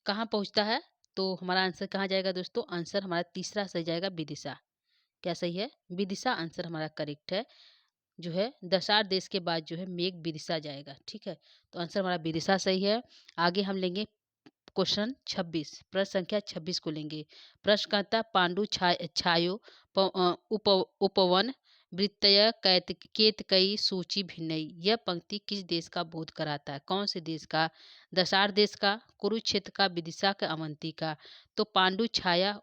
कहाँ पहुंचता है। तो हमारा आंसर कहाँ जाएगा दोस्तों, आंसर हमारा तीसरा सही जाएगा, विदिशा। क्या सही है, विदिशा आंसर हमारा करेक्ट है। जो है दसार देश के बाद जो है मेघ विदिशा जाएगा, ठीक है। तो आंसर हमारा विदिशा सही है। आगे हम लेंगे क्वेश्चन 26, प्रश्न संख्या 26 को लेंगे। प्रश्न कहता है पांडु छायो उपवन वृत्तय केतकई सूची भिन्नई। यह पंक्ति किस देश का बोध कराता है, कौन से देश का, दसार देश का, कुरुक्षेत्र का, विदिशा का, अवंती का। तो पांडु छाया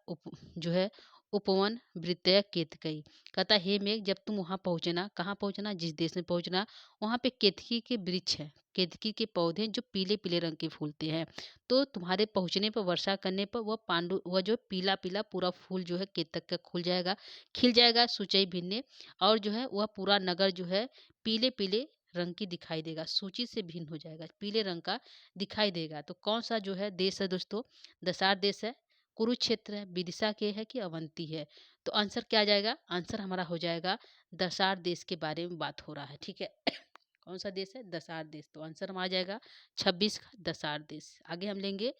जो है उपवन वृत्तय केतकई, कहता है हे मेघ जब तुम वहां पहुंचना, कहाँ पहुंचना, जिस देश में पहुंचना, वहां पे केतकी के वृक्ष है, केतकी के पौधे जो पीले पीले रंग के फूलते हैं। तो तुम्हारे पहुंचने पर, वर्षा करने पर वह वह जो पीला पीला पूरा फूल जो है केतक का खुल जाएगा, खिल जाएगा सूचई भिन्ने। और जो है वह पूरा नगर जो है पीले पीले रंग की दिखाई देगा, सूची से भिन्न हो जाएगा, पीले रंग का दिखाई देगा। तो कौन सा जो है देश है दोस्तों, दसार देश है, कुरुक्षेत्र है, विदिशा के है कि अवंती है। तो आंसर क्या जाएगा, आंसर हमारा हो जाएगा दसार देश के बारे में बात हो रहा है, ठीक है। कौन सा देश है, दसार देश। तो आंसर हमारा जाएगा 26 का दसार देश। आगे हम लेंगे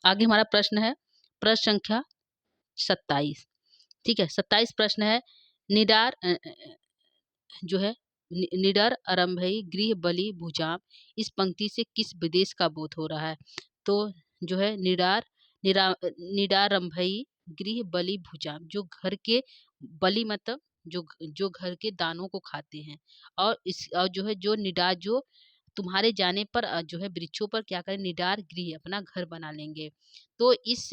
आगे हमारा प्रश्न है प्रश्न संख्या 27। ठीक है, 27 प्रश्न है निडार जो है निडर आरंभई गृह बलि भुजाम, इस पंक्ति से किस विदेश का बोध हो रहा है? तो जो है निडारंभई गृह बलि भुजाम, जो घर के बलि मतलब जो घर के दानों को खाते हैं, और जो है जो निडार जो तुम्हारे जाने पर जो है वृक्षों पर क्या करें, निडार गृह अपना घर बना लेंगे। तो इस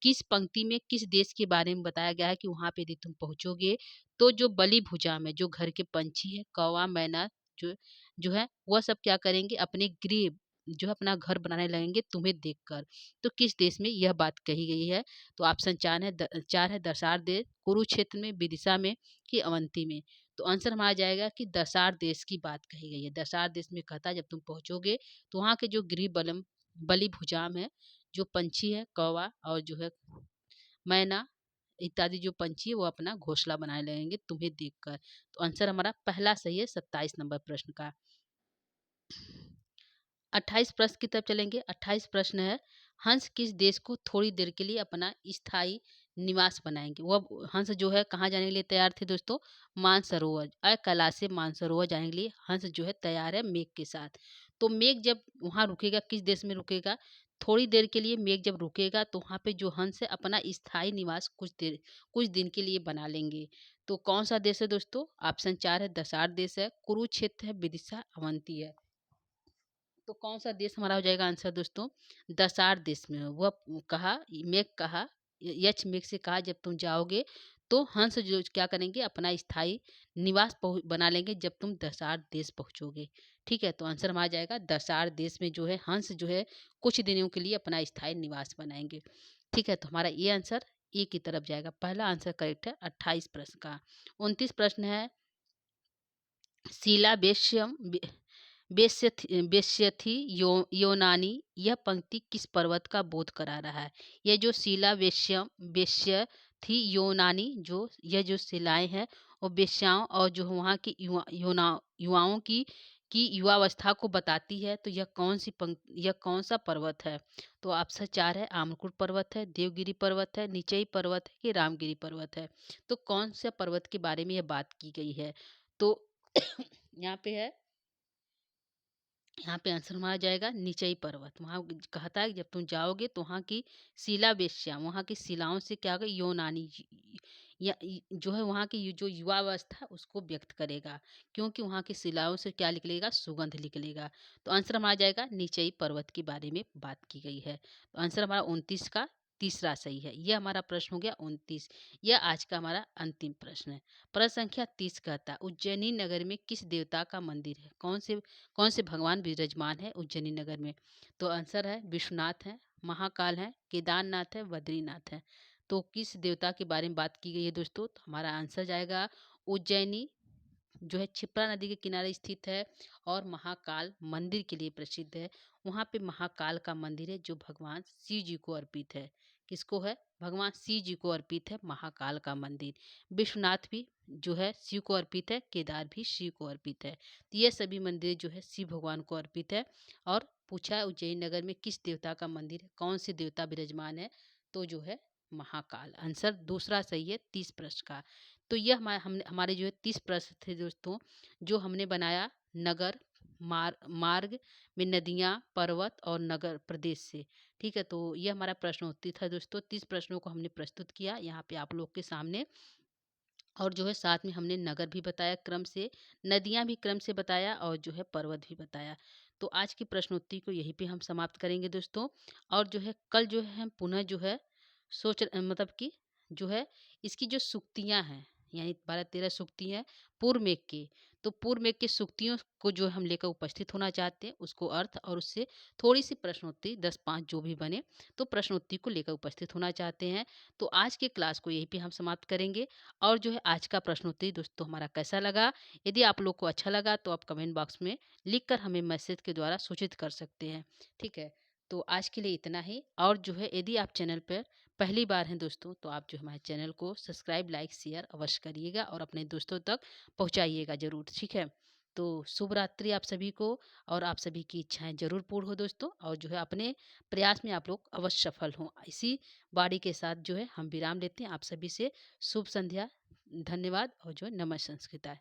किस पंक्ति में किस देश के बारे में बताया गया है कि वहां पे यदि तुम पहुंचोगे तो जो बलि भुजा में जो घर के पंछी है, कौवा मैना जो जो है वह सब क्या करेंगे, अपने गृह जो है अपना घर बनाने लगेंगे तुम्हें देखकर। तो किस देश में यह बात कही गई है? तो ऑप्शन 4 है दसार देश, कुरुक्षेत्र में, विदिशा में, कि अवंती में। तो आंसर हमारा जाएगा कि दसार देश की बात कही गई है। दसार देश में कहता है जब तुम पहुंचोगे तो वहाँ के जो गृह बलम बलि भुजाम है, जो पंछी है कौवा और जो है मैना इत्यादि जो पंछी है वो अपना घोंसला बनाने लगेंगे तुम्हें देखकर। तो आंसर हमारा पहला सही है 27 नंबर प्रश्न का। 28 प्रश्न की तरफ चलेंगे। 28 प्रश्न है हंस किस देश को थोड़ी देर के लिए अपना स्थायी निवास बनाएंगे? वह हंस जो है कहाँ जाने के लिए तैयार थे दोस्तों? मानसरोवर, कैलाश मानसरोवर जाने के लिए हंस जो है तैयार है मेघ के साथ। तो मेघ जब वहाँ रुकेगा, किस देश में रुकेगा? थोड़ी देर के लिए मेघ जब रुकेगा तो वहाँ पे जो हंस है अपना स्थायी निवास कुछ दिन के लिए बना लेंगे। तो कौन सा देश है दोस्तों? ऑप्शन 4 है दसार देश है, कुरुक्षेत्र है, विदिशा, अवंती है। तो कौन सा देश हमारा हो जाएगा आंसर दोस्तों? दसार देश में। वह कहा, मेघ कहा, यक्ष मेघ से कहा जब तुम जाओगे तो हंस जो क्या करेंगे, अपना स्थायी निवास बना लेंगे जब तुम दसार देश पहुंचोगे। ठीक है, तो आंसर हमारा जाएगा दसार देश में जो है हंस जो है कुछ दिनों के लिए अपना स्थायी निवास बनाएंगे। ठीक है, तो हमारा ये आंसर ए की तरफ जाएगा। पहला आंसर करेक्ट है 28 प्रश्न का। 29 प्रश्न है शीला वेश्य थी योनानी, यह पंक्ति किस पर्वत का बोध करा रहा है? यह जो शीला वेश्य थी योनानी, जो यह जो शिलाएं हैं वो वेश्याओं और जो वहाँ की युवाओं की युवावस्था को बताती है। तो यह कौन सा पर्वत है? तो ऑप्शन 4 है आमकुट पर्वत है, देवगिरी पर्वत है, निचई पर्वत है, कि रामगिरी पर्वत है। तो कौन से पर्वत के बारे में यह बात की गई है? तो यहाँ पे है, यहाँ पे आंसर हमारा जाएगा निचई पर्वत। वहाँ कहता है कि जब तुम जाओगे तो वहाँ की शिला वेश्या, वहाँ की शिलाओं से क्या होगा, योनानी या जो है वहाँ की जो युवा अवस्था उसको व्यक्त करेगा, क्योंकि वहाँ की शिलाओं से क्या निकलेगा, सुगंध निकलेगा। तो आंसर हमारा जाएगा निचई पर्वत के बारे में बात की गई है। तो आंसर हमारा 29 का तीसरा सही है। यह हमारा प्रश्न हो गया 29। यह आज का हमारा अंतिम प्रश्न है। प्रश्न संख्या 30 कहता है उज्जैनी नगर में किस देवता का मंदिर है? कौन से भगवान विराजमान है उज्जैनी नगर में? तो आंसर है विश्वनाथ है, महाकाल है, केदारनाथ है, बद्रीनाथ है। तो किस देवता के बारे में बात की गई है दोस्तों? तो हमारा आंसर जाएगा उज्जैनी जो है क्षिप्रा नदी के किनारे स्थित है और महाकाल मंदिर के लिए प्रसिद्ध है। वहाँ पे महाकाल का मंदिर है जो भगवान शिव जी को अर्पित है। किसको है? भगवान शिव जी को अर्पित है महाकाल का मंदिर। विश्वनाथ भी जो है शिव को अर्पित है, केदार भी शिव को अर्पित है। तो ये सभी मंदिर जो है शिव भगवान को अर्पित है। और पूछा है उज्जैन नगर में किस देवता का मंदिर है, कौन से देवता विराजमान है? तो जो है महाकाल। आंसर दूसरा सही है 30 प्रश्न का। तो यह हमारे जो है 30 प्रश्न थे दोस्तों, जो हमने बनाया नगर मार्ग में नदियाँ, पर्वत और नगर प्रदेश से। ठीक है, तो यह हमारा प्रश्न उत्तर था दोस्तों। 30 प्रश्नों को हमने प्रस्तुत किया यहाँ पे आप लोग के सामने। और जो है साथ में हमने नगर भी बताया क्रम से, नदियाँ भी क्रम से बताया और जो है पर्वत भी बताया। तो आज की प्रश्नोत्तरी को यहीं पे हम समाप्त करेंगे दोस्तों। और जो है कल जो है हम पुनः जो है मतलब कि जो है इसकी जो सूक्तियाँ हैं, यानी 12-13 सूक्ति हैं पूर्व मेघ की। तो पूर्व मेघ की सूक्तियों को जो हम लेकर उपस्थित होना चाहते हैं, उसको अर्थ और उससे थोड़ी सी प्रश्नोत्तरी 10-5 जो भी बने, तो प्रश्नोत्तरी को लेकर उपस्थित होना चाहते हैं। तो आज के क्लास को यहीं पे हम समाप्त करेंगे। और जो है आज का प्रश्नोत्तरी दोस्तों हमारा कैसा लगा? यदि आप लोग को अच्छा लगा तो आप कमेंट बॉक्स में लिख कर हमें मैसेज के द्वारा सूचित कर सकते हैं। ठीक है, तो आज के लिए इतना ही। और जो है यदि आप चैनल पर पहली बार हैं दोस्तों, तो आप जो हमारे चैनल को सब्सक्राइब, लाइक, शेयर अवश्य करिएगा और अपने दोस्तों तक पहुंचाइएगा ज़रूर। ठीक है, तो शुभ रात्रि आप सभी को, और आप सभी की इच्छाएं जरूर पूर्ण हो दोस्तों, और जो है अपने प्रयास में आप लोग अवश्य सफल हों। इसी वाणी के साथ जो है हम विराम लेते हैं। आप सभी से शुभ संध्या, धन्यवाद, और जो है नमः संस्कृताय।